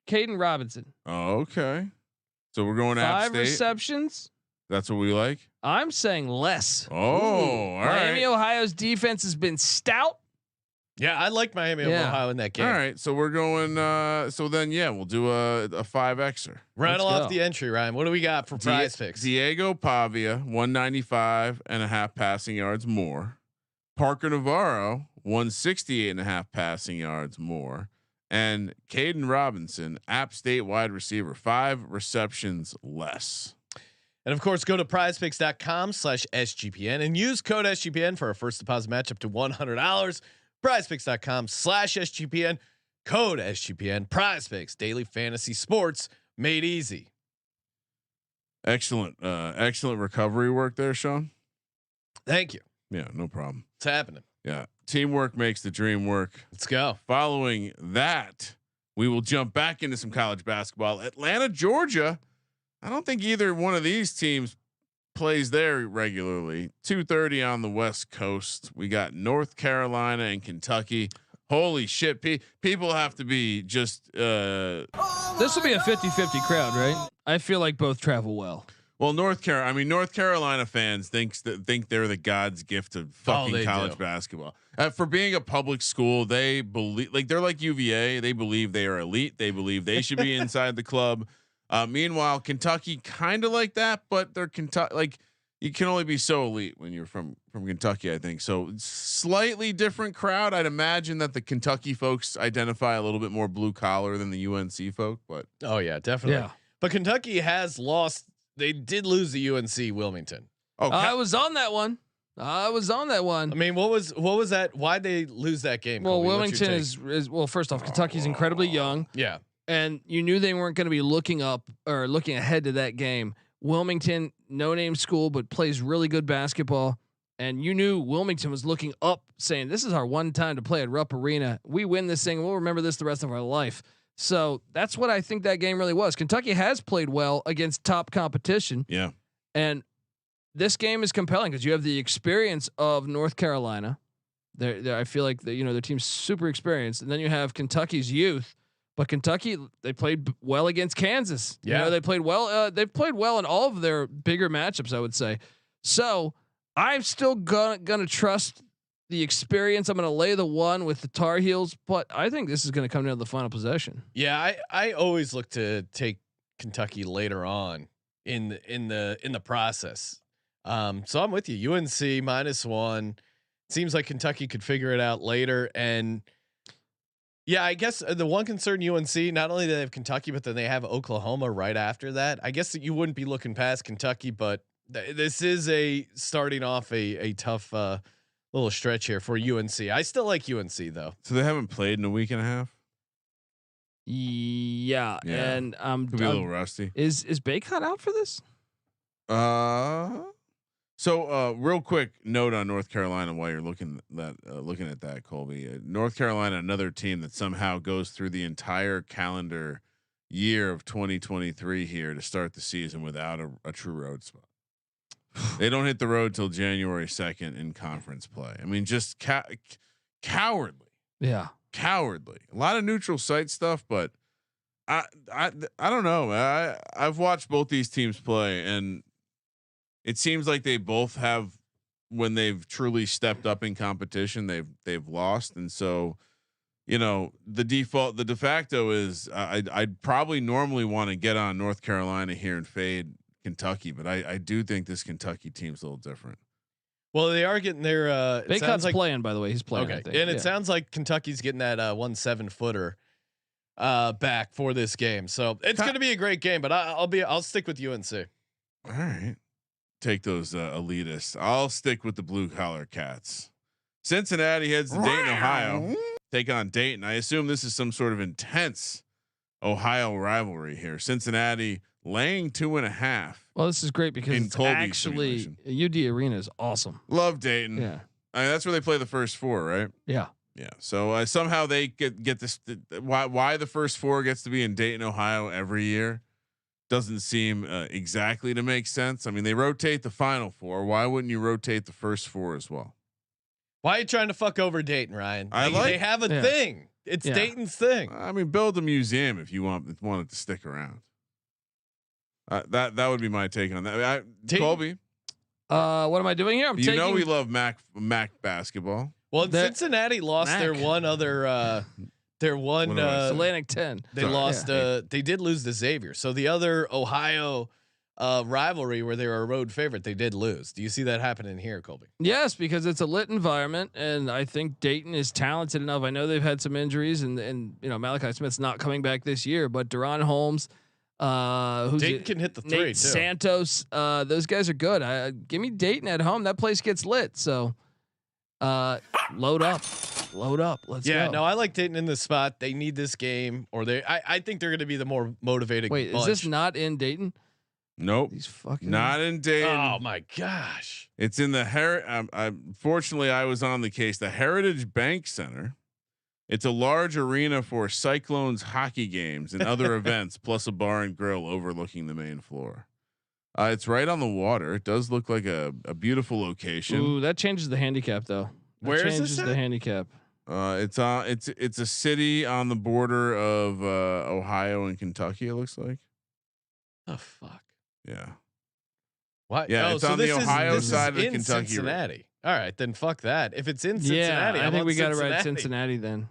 Caden Robinson. Oh, okay. So we're going 5 receptions. That's what we like. I'm saying less. Oh, all right. Miami, Ohio's defense has been stout. Yeah, I like Miami of Ohio in that game. All right, so we're going. So then, we'll do a 5xer. Rattle off the entry, Ryan. What do we got for prize picks? Diego Pavia, 195.5 passing yards more. Parker Navarro, 168.5 passing yards more. And Caden Robinson, App State wide receiver, 5 receptions less. And of course, go to prizepicks.com/SGPN and use code SGPN for a first deposit match up to $100. prizepicks.com/SGPN, code SGPN. PrizePicks, daily fantasy sports made easy. Excellent recovery work there, Sean. Thank you. Yeah, no problem. It's happening. Yeah, teamwork makes the dream work. Let's go. Following that, we will jump back into some college basketball. Atlanta, Georgia. I don't think either one of these teams plays there regularly. 2:30 on the West Coast. We got North Carolina and Kentucky. Holy shit. People have to be just, this will be a 50-50 crowd, right? I feel like both travel well. Well, North Carolina fans think they're the God's gift of fucking college basketball. For being a public school, they believe they're like UVA. They believe they are elite. They believe they should be inside the club. Meanwhile, Kentucky kind of like that, but they're Kentucky. You can only be so elite when you're from Kentucky, I think. So slightly different crowd. I'd imagine that the Kentucky folks identify a little bit more blue collar than the UNC folk, but oh yeah, definitely. Yeah. But Kentucky has lost. They did lose the UNC Wilmington. Oh, I was on that one. I mean, what was that? Why'd they lose that game? Well, Colby? Wilmington is well. First off, Kentucky's incredibly young. Yeah. And you knew they weren't going to be looking up or looking ahead to that game. Wilmington, no name school, but plays really good basketball. And you knew Wilmington was looking up, saying, "This is our one time to play at Rupp Arena. We win this thing, we'll remember this the rest of our life." So that's what I think that game really was. Kentucky has played well against top competition. Yeah. And this game is compelling because you have the experience of North Carolina. I feel like their team's super experienced, and then you have Kentucky's youth. But Kentucky, they played well against Kansas. Yeah, they played well. They've played well in all of their bigger matchups, I would say. So I'm still gonna trust the experience. I'm gonna lay the one with the Tar Heels, but I think this is gonna come down to the final possession. Yeah, I always look to take Kentucky later on in the process. So I'm with you. UNC -1. Seems like Kentucky could figure it out later, and Yeah, I guess the one concern UNC, not only do they have Kentucky, but then they have Oklahoma right after that. I guess that you wouldn't be looking past Kentucky, but this is a starting off a tough little stretch here for UNC. I still like UNC though. So they haven't played in a week and a half. Yeah. And could be a little rusty. Is Baycott out for this? So real quick note on North Carolina while you're looking at that, Colby. North Carolina, another team that somehow goes through the entire calendar year of 2023 here to start the season without a true road spot. They don't hit the road till January 2nd in conference play. I mean, just cowardly. Yeah, cowardly. A lot of neutral site stuff, but I don't know. I've watched both these teams play, and it seems like they both have, when they've truly stepped up in competition, they've lost. And so, the de facto is I'd probably normally want to get on North Carolina here and fade Kentucky, but I do think this Kentucky team's a little different. Well, they are getting their Baycott's playing, by the way. He's playing. Okay. And it sounds like Kentucky's getting that 1-7-footer back for this game. So it's going to be a great game, but I'll stick with UNC. All right. Take those elitists. I'll stick with the blue collar cats. Cincinnati heads to Dayton, Ohio, take on Dayton. I assume this is some sort of intense Ohio rivalry here. Cincinnati laying 2.5. Well, this is great because it's actually UD Arena is awesome. Love Dayton. Yeah, I mean, that's where they play the first four, right? Yeah. Yeah. So somehow they get this. Why the first four gets to be in Dayton, Ohio every year doesn't seem exactly to make sense. I mean, they rotate the final four. Why wouldn't you rotate the first four as well? Why are you trying to fuck over Dayton, Ryan? They have a thing. It's Dayton's thing. I mean, build a museum if you want it to stick around. That would be my take on that. Colby, what am I doing here? We love Mac basketball. Well, Cincinnati lost their one other. Their one Atlantic 10. They lost. They did lose to Xavier. So the other Ohio rivalry where they were a road favorite, they did lose. Do you see that happening here, Colby? Yes, because it's a lit environment, and I think Dayton is talented enough. I know they've had some injuries, and Malachi Smith's not coming back this year, but Deron Holmes, Dayton can hit the three. Nate Santos, those guys are good. Give me Dayton at home. That place gets lit. So load up. Let's go. Yeah, no, I like Dayton in this spot. They need this game, or I think they're going to be the more motivated. Wait, bunch. Is this not in Dayton? Nope. These fucking not in Dayton. Oh my gosh. It's in the fortunately I was on the case, the Heritage Bank Center. It's a large arena for Cyclones hockey games and other events, plus a bar and grill overlooking the main floor. It's right on the water. It does look like a beautiful location. Ooh, that changes the handicap though. Where is this? The handicap. It's a city on the border of Ohio and Kentucky. It looks like. Oh fuck. Yeah. What? Yeah, it's on the Ohio side of the Kentucky. Cincinnati. All right, then fuck that. If it's in Cincinnati, I think we got to ride Cincinnati then,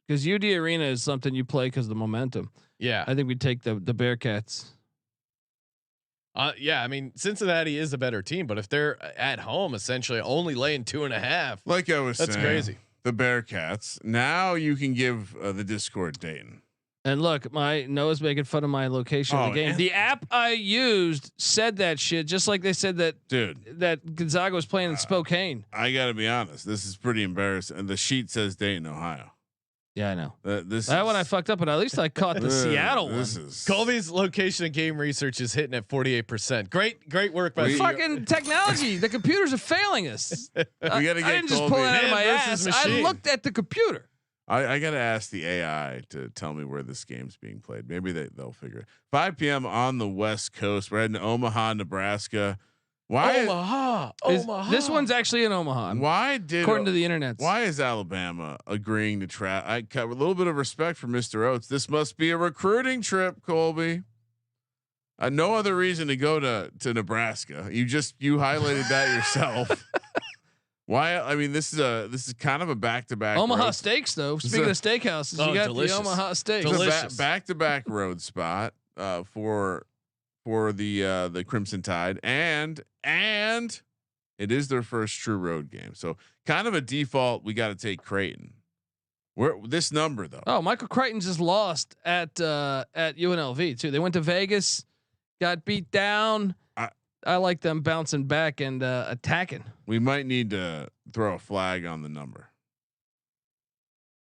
because UD Arena is something you play because of the momentum. Yeah, I think we take the Bearcats. Yeah, I mean Cincinnati is a better team, but if they're at home, essentially only laying 2.5, like I was saying, that's crazy. The Bearcats. Now you can give the Discord Dayton. And look, Noah's making fun of my location of the game. The app I used said that shit, just like they said that that Gonzaga was playing in Spokane. I got to be honest, this is pretty embarrassing. And the sheet says Dayton, Ohio. Yeah, I know. That one I fucked up, but at least I caught the Seattle one. Colby's location of game research is hitting at 48%. Great work by fucking technology. The computers are failing us. We got to get I didn't just pull it out of my ass. I looked at the computer. I got to ask the AI to tell me where this game's being played. Maybe they'll figure it. 5 p.m. on the West Coast. We're heading to Omaha, Nebraska. Why Omaha? This one's actually in Omaha. According to the internet? Why is Alabama agreeing to I got a little bit of respect for Mr. Oates. This must be a recruiting trip, Colby. No other reason to go to Nebraska. You highlighted that yourself. Why? I mean, this is kind of a back-to-back. Omaha steaks, though. Speaking of steakhouses, you got delicious. The Omaha steaks. Delicious. Back-to-back road spot for the Crimson Tide, and it is their first true road game. So kind of a default. We got to take Creighton. Where this number though? Oh, Michael Creighton just lost at UNLV too. They went to Vegas, got beat down. I like them bouncing back and attacking. We might need to throw a flag on the number.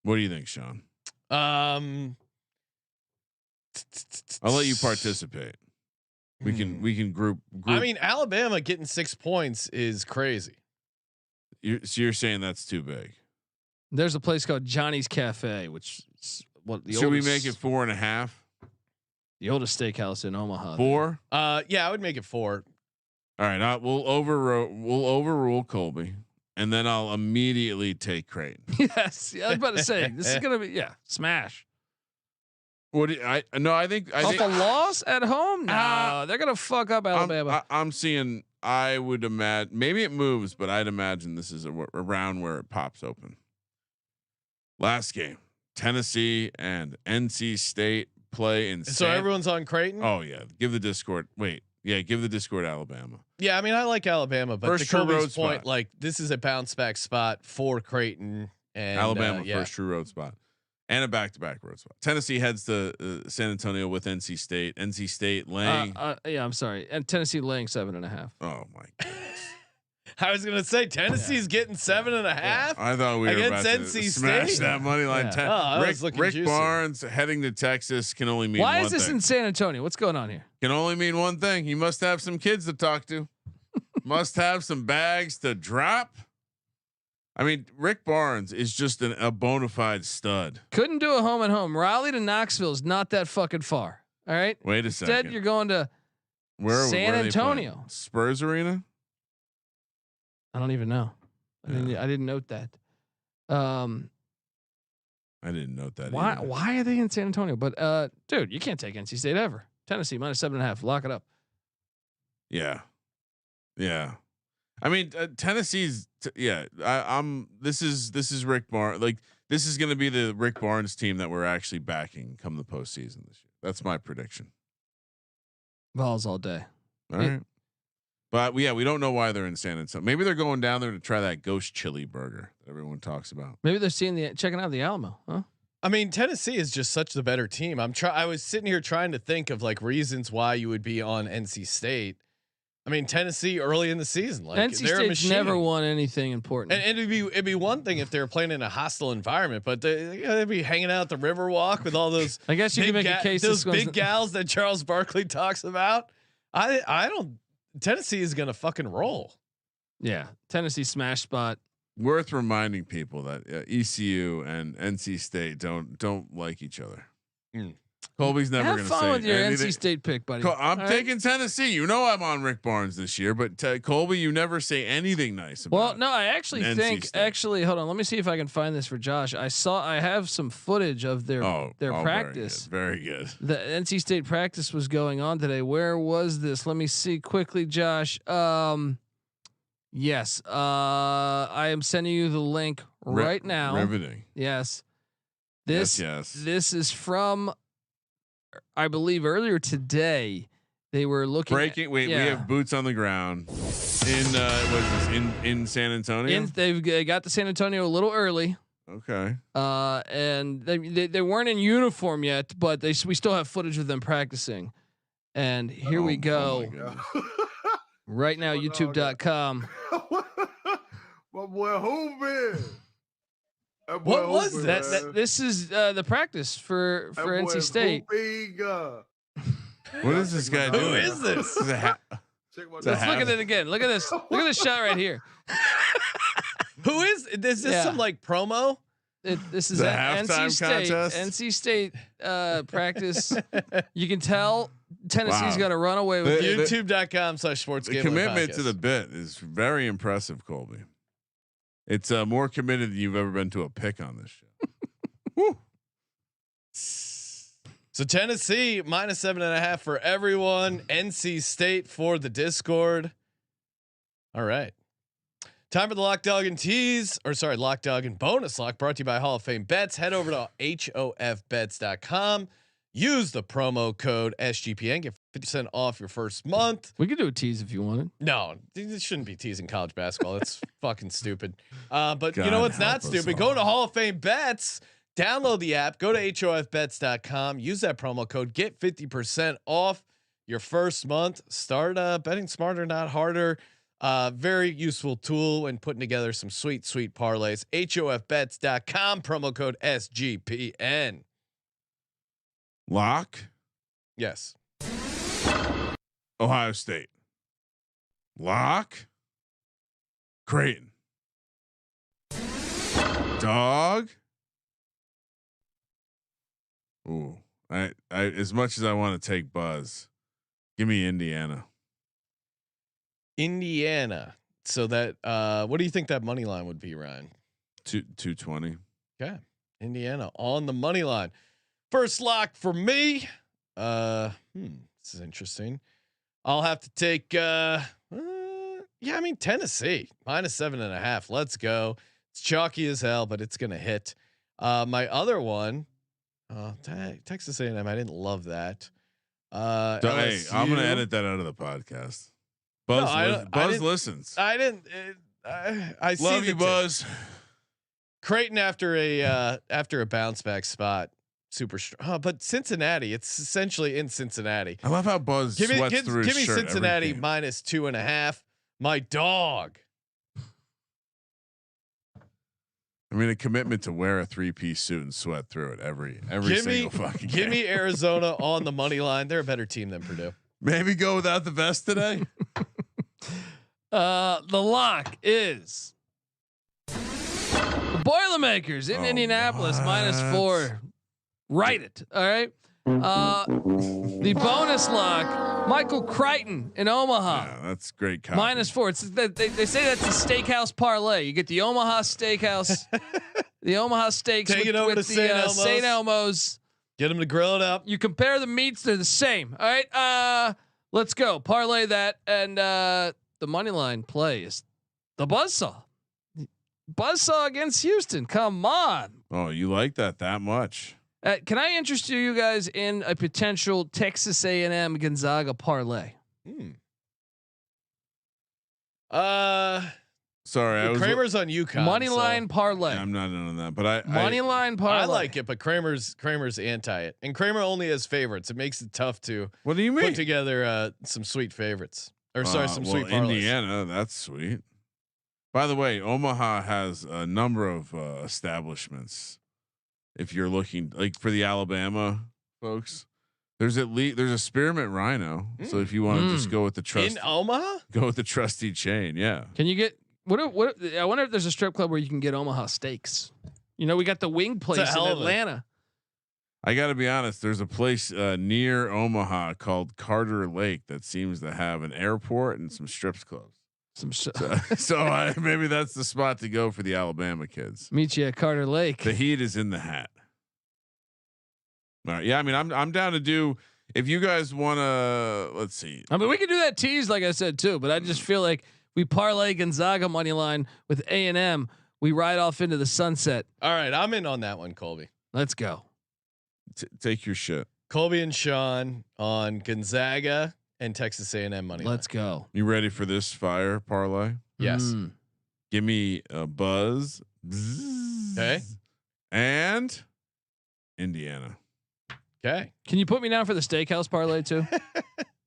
What do you think, Sean? I'll let you participate. We can group. I mean, Alabama getting 6 points is crazy. So you're saying that's too big? There's a place called Johnny's Cafe, which is what the should oldest, we make it 4.5? The oldest steakhouse in Omaha. 4? Yeah, I would make it 4. All right, we'll overrule Colby, and then I'll immediately take Creighton. Yes, I was about to say this is gonna be smash. What do I think Off a loss at home? No, they're gonna fuck up Alabama. I'm seeing. I would imagine maybe it moves, but I'd imagine this is a round where it pops open. Last game, Tennessee and NC State play in. So everyone's on Creighton. Oh yeah, give the Discord. Wait, yeah, give the Discord Alabama. Yeah, I mean I like Alabama, but First to Colby's road point, spot. like this is a bounce back spot for Creighton and Alabama first true road spot and a back-to-back road spot. Tennessee heads to San Antonio with NC State. NC State laying. Yeah, I'm sorry, and Tennessee laying 7.5. Oh my god. I was gonna say Tennessee's getting 7.5. I thought we were about against to NC smash State? that money line. Yeah. I was looking Rick juicy. Barnes heading to Texas can only mean Why one is this thing. in San Antonio? What's going on here? Can only mean one thing. He must have some kids to talk to. Must have some bags to drop. I mean, Rick Barnes is just a bona fide stud. Couldn't do a home and home. Raleigh to Knoxville is not that fucking far. All right. Wait a Instead, second. you're going to where San are they Antonio. playing? Spurs Arena. I don't even know. I didn't note that. I didn't note that. Why? either. Why are they in San Antonio? But dude, you can't take NC State ever. Tennessee minus 7.5. Lock it up. Yeah. Yeah. I mean, Tennessee's. I'm. This is Rick Barnes. Like this is going to be the Rick Barnes team that we're actually backing come the postseason this year. That's my prediction. Vols all day. All right. But we don't know why they're in San Antonio. Maybe they're going down there to try that ghost chili burger that everyone talks about. Maybe they're checking out the Alamo. Huh? I mean, Tennessee is just such the better team. I was sitting here trying to think of like reasons why you would be on NC State. I mean, Tennessee early in the season, like NC they're a State's machine. never won anything important. And it'd be one thing if they were playing in a hostile environment, but they'd be hanging out at the Riverwalk with all those. I guess you can make a case. Those big gals that Charles Barkley talks about. I don't. Tennessee is gonna fucking roll. Yeah, Tennessee smash spot. Worth reminding people that ECU and NC State don't like each other. Colby's never going Have to say fun with your anything. NC State pick, buddy. I'm All taking Tennessee. You know I'm on Rick Barnes this year, but Colby, you never say anything nice about. Well, no, I actually NC think. State. Actually, hold on. Let me see if I can find this for Josh. I have some footage of their practice. Very good. The NC State practice was going on today. Where was this? Let me see quickly, Josh. Yes. I am sending you the link right now. Riveting. Yes. Yes. This is from, I believe, earlier today. They were looking. Breaking. We have boots on the ground in San Antonio. They got to San Antonio a little early. Okay. And they weren't in uniform yet, but we still have footage of them practicing. And here we go. Right now, YouTube.com. My boy Hoopin. What was that? This is the practice for NC State. What is this guy doing? Who is this? Let's look at it again. Look at this. Look at this shot right here. Who is this? Some like promo? This is The NC halftime State. contest? NC State practice. You can tell Tennessee's Wow. going to run away with YouTube.com/sports. The commitment to the bit is very impressive, Colby. It's more committed than you've ever been to a pick on this show. So Tennessee minus 7.5 for everyone. NC State for the Discord. All right. Time for the Lock Dog and Tease, Lock Dog and Bonus Lock, brought to you by Hall of Fame Bets. Head over to hofbets.com. Use the promo code SGPN. Get 50% off your first month. We could do a tease if you wanted. No, this shouldn't be teasing college basketball. It's fucking stupid. But God you know what's help not us stupid? all. Go to Hall of Fame Bets. Download the app, go to hofbets.com, use that promo code, get 50% off your first month. Start betting smarter, not harder. Very useful tool when putting together some sweet parlays. hofbets.com, promo code SGPN. Lock. Yes. Ohio State. Lock. Creighton. Dog. Ooh, I as much as I want to take Buzz, give me Indiana. Indiana. So that what do you think that money line would be, Ryan? 220. Okay. Indiana on the money line. First lock for me. This is interesting. I'll have to take Tennessee -7.5. Let's go. It's chalky as hell, but it's gonna hit. My other one, Texas A&M. I didn't love that. Hey, I'm gonna edit that out of the podcast. Buzz listens. I didn't. I love you, Buzz. Creighton after a bounce back spot, super strong. But Cincinnati, it's essentially in Cincinnati. I love how Buzz sweats through his shirt. Give me Cincinnati -2.5. My dog. I mean, a commitment to wear a 3-piece suit and sweat through it every single fucking game. Give me Arizona on the money line. They're a better team than Purdue. Maybe go without the vest today. The lock is the Boilermakers in Indianapolis -4. Write it. All right. The bonus lock, Michael Creighton in Omaha. Yeah, that's great. Copy. -4. It's they say that's a steakhouse parlay. You get the Omaha Steakhouse, the Omaha steaks Take it over to St. Elmo's. Get them to grill it up. You compare the meats; they're the same. All right. Let's go parlay that, and the money line play is the Buzzsaw. Buzzsaw against Houston. Come on. Oh, you like that much? Can I interest you guys in a potential Texas A&M Gonzaga parlay? Sorry, Kramer's on UConn. Money line parlay. Yeah, I'm not in on that, but money line parlay. I like it, but Kramer's anti it, and Kramer only has favorites. It makes it tough to. What do you mean? Put together some sweet favorites, or some sweet parlays. Indiana, that's sweet. By the way, Omaha has a number of establishments. If you're looking like for the Alabama folks, there's a Spearmint Rhino. So if you want to just go with the trust in Omaha, go with the trusty chain. Yeah. Can you get what? I wonder if there's a strip club where you can get Omaha steaks. You know, we got the wing place in Atlanta. I got to be honest. There's a place near Omaha called Carter Lake that seems to have an airport and some strips clubs. So maybe that's the spot to go for the Alabama kids. Meet you at Carter Lake. The heat is in the hat. All right. Yeah. I mean, I'm down to do, if you guys want to, let's see. I mean, we can do that tease, like I said, too, but I just feel like we parlay Gonzaga money line with A&M. We ride off into the sunset. All right. I'm in on that one, Colby. Let's go. Take your shit. Colby and Sean on Gonzaga and Texas A&M money. Let's go. You ready for this fire parlay? Yes. Give me a Buzz. Okay. And Indiana. Okay. Can you put me down for the steakhouse parlay too?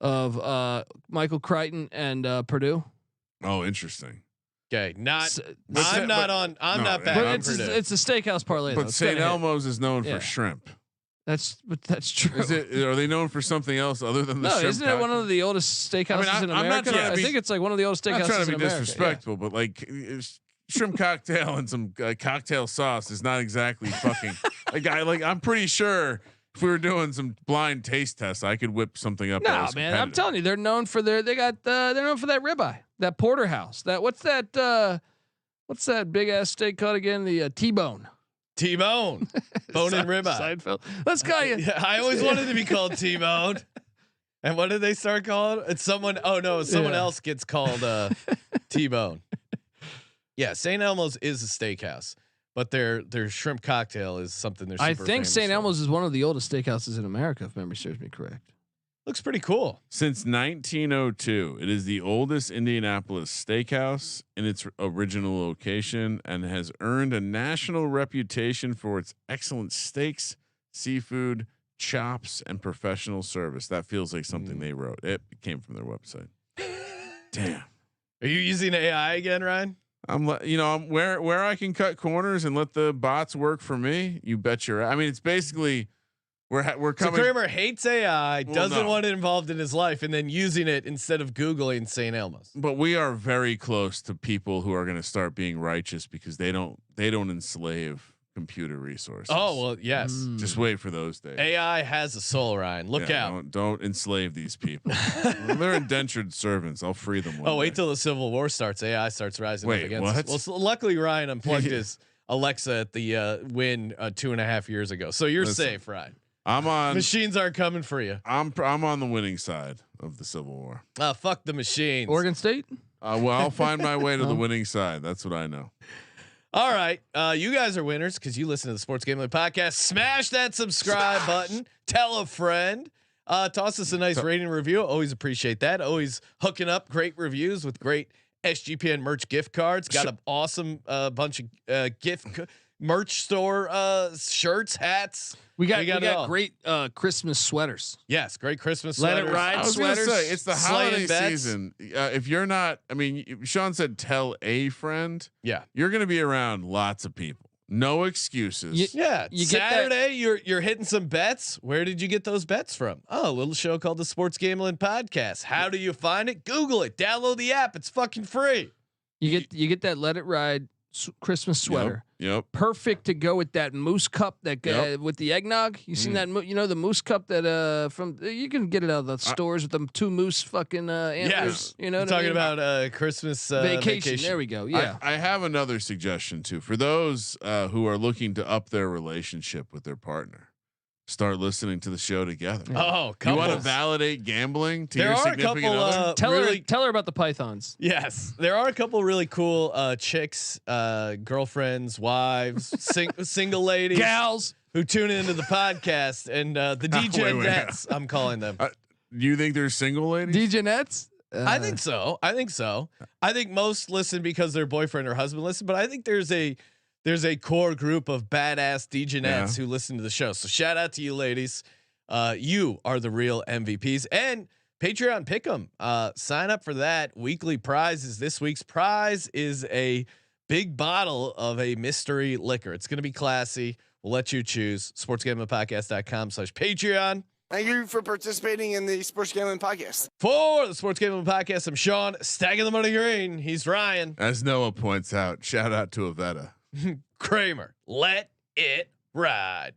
Of Michael Creighton and Purdue. Oh, interesting. Okay. I'm not bad. But on it's Purdue. it's a steakhouse parlay. But St. Elmo's is known for shrimp. That's true. Are they known for something else other than the shrimp? No, isn't it one of the oldest steakhouses in America? I think it's like one of the oldest steakhouses in America. I'm not trying to be disrespectful, but like shrimp cocktail and some cocktail sauce is not exactly fucking. I'm pretty sure if we were doing some blind taste tests, I could whip something up. No, man, I'm telling you, they're known for they're known for that ribeye, that porterhouse. What's that big ass steak called again? The T-bone. T-bone, bone and ribeye. Seinfeld. Let's call you. Yeah, I always wanted to be called T-bone. And what did they start calling? It's someone. Oh no, someone else gets called T-bone. Yeah, St. Elmo's is a steakhouse, but their shrimp cocktail is something they're. I think St. Elmo's is one of the oldest steakhouses in America, if memory serves me correct. Looks pretty cool. Since 1902, it is the oldest Indianapolis steakhouse in its original location and has earned a national reputation for its excellent steaks, seafood, chops, and professional service. That feels like something they wrote. It came from their website. Damn. Are you using AI again, Ryan? I'm where I can cut corners and let the bots work for me. You bet your. I mean, it's basically. We're coming. So Kramer hates AI, doesn't want it involved in his life, and then using it instead of Googling St. Elmo's. But we are very close to people who are going to start being righteous because they don't enslave computer resources. Oh well, yes. Just wait for those days. AI has a soul, Ryan. Look out! Don't enslave these people. They're indentured servants. I'll free them. Wait till the Civil War starts. AI starts rising up against what? us. Well, so luckily Ryan unplugged his Alexa at the win 2.5 years ago, so you're safe, Ryan. I'm on. Machines aren't coming for you. I'm on the winning side of the Civil War. Fuck the machines. Oregon State. Well, I'll find my way to the winning side. That's what I know. All right, you guys are winners because you listen to the Sports Gambling Podcast. Smash that subscribe button. Tell a friend. Toss us a nice rating review. Always appreciate that. Always hooking up great reviews with great SGPN merch gift cards. Got an awesome bunch of merch store shirts, hats. We got great Christmas sweaters. Yes, great Christmas Let sweaters. It ride I was sweaters. gonna say it's the holiday bets. season. If you're not, I mean, Sean said tell a friend. Yeah, you're going to be around lots of people. No excuses. You Saturday, you're hitting some bets. Where did you get those bets from? Oh, a little show called the Sports Gambling Podcast. How do you find it? Google it. Download the app. It's fucking free. You get that Let It Ride Christmas sweater. Yep. Perfect to go with that moose cup that with the eggnog. You seen that? The moose cup that from you can get it out of the stores with the two moose fucking antlers. Yeah. You know, talking about Christmas vacation. There we go. Yeah. I have another suggestion too for those who are looking to up their relationship with their partner. Start listening to the show together. Oh, you want to validate gambling to your significant other? Tell her about the pythons. Yes, there are a couple really cool chicks, girlfriends, wives, single ladies, gals who tune into the podcast and the DJ-nettes. I'm calling them. Do you think they're single ladies? DJ-nettes? I think so. I think most listen because their boyfriend or husband listen, but I think there's a core group of badass DJ-nettes who listen to the show. So shout out to you ladies. You are the real MVPs. And Patreon Pick'em. Sign up for that. Weekly prizes. This week's prize is a big bottle of a mystery liquor. It's going to be classy. We'll let you choose. sportsgamblingpodcast.com/Patreon. Thank you for participating in the Sports Gambling Podcast. For the Sports Gambling Podcast, I'm Sean, stacking the money green. He's Ryan. As Noah points out, shout out to Avetta. Kramer, let it ride.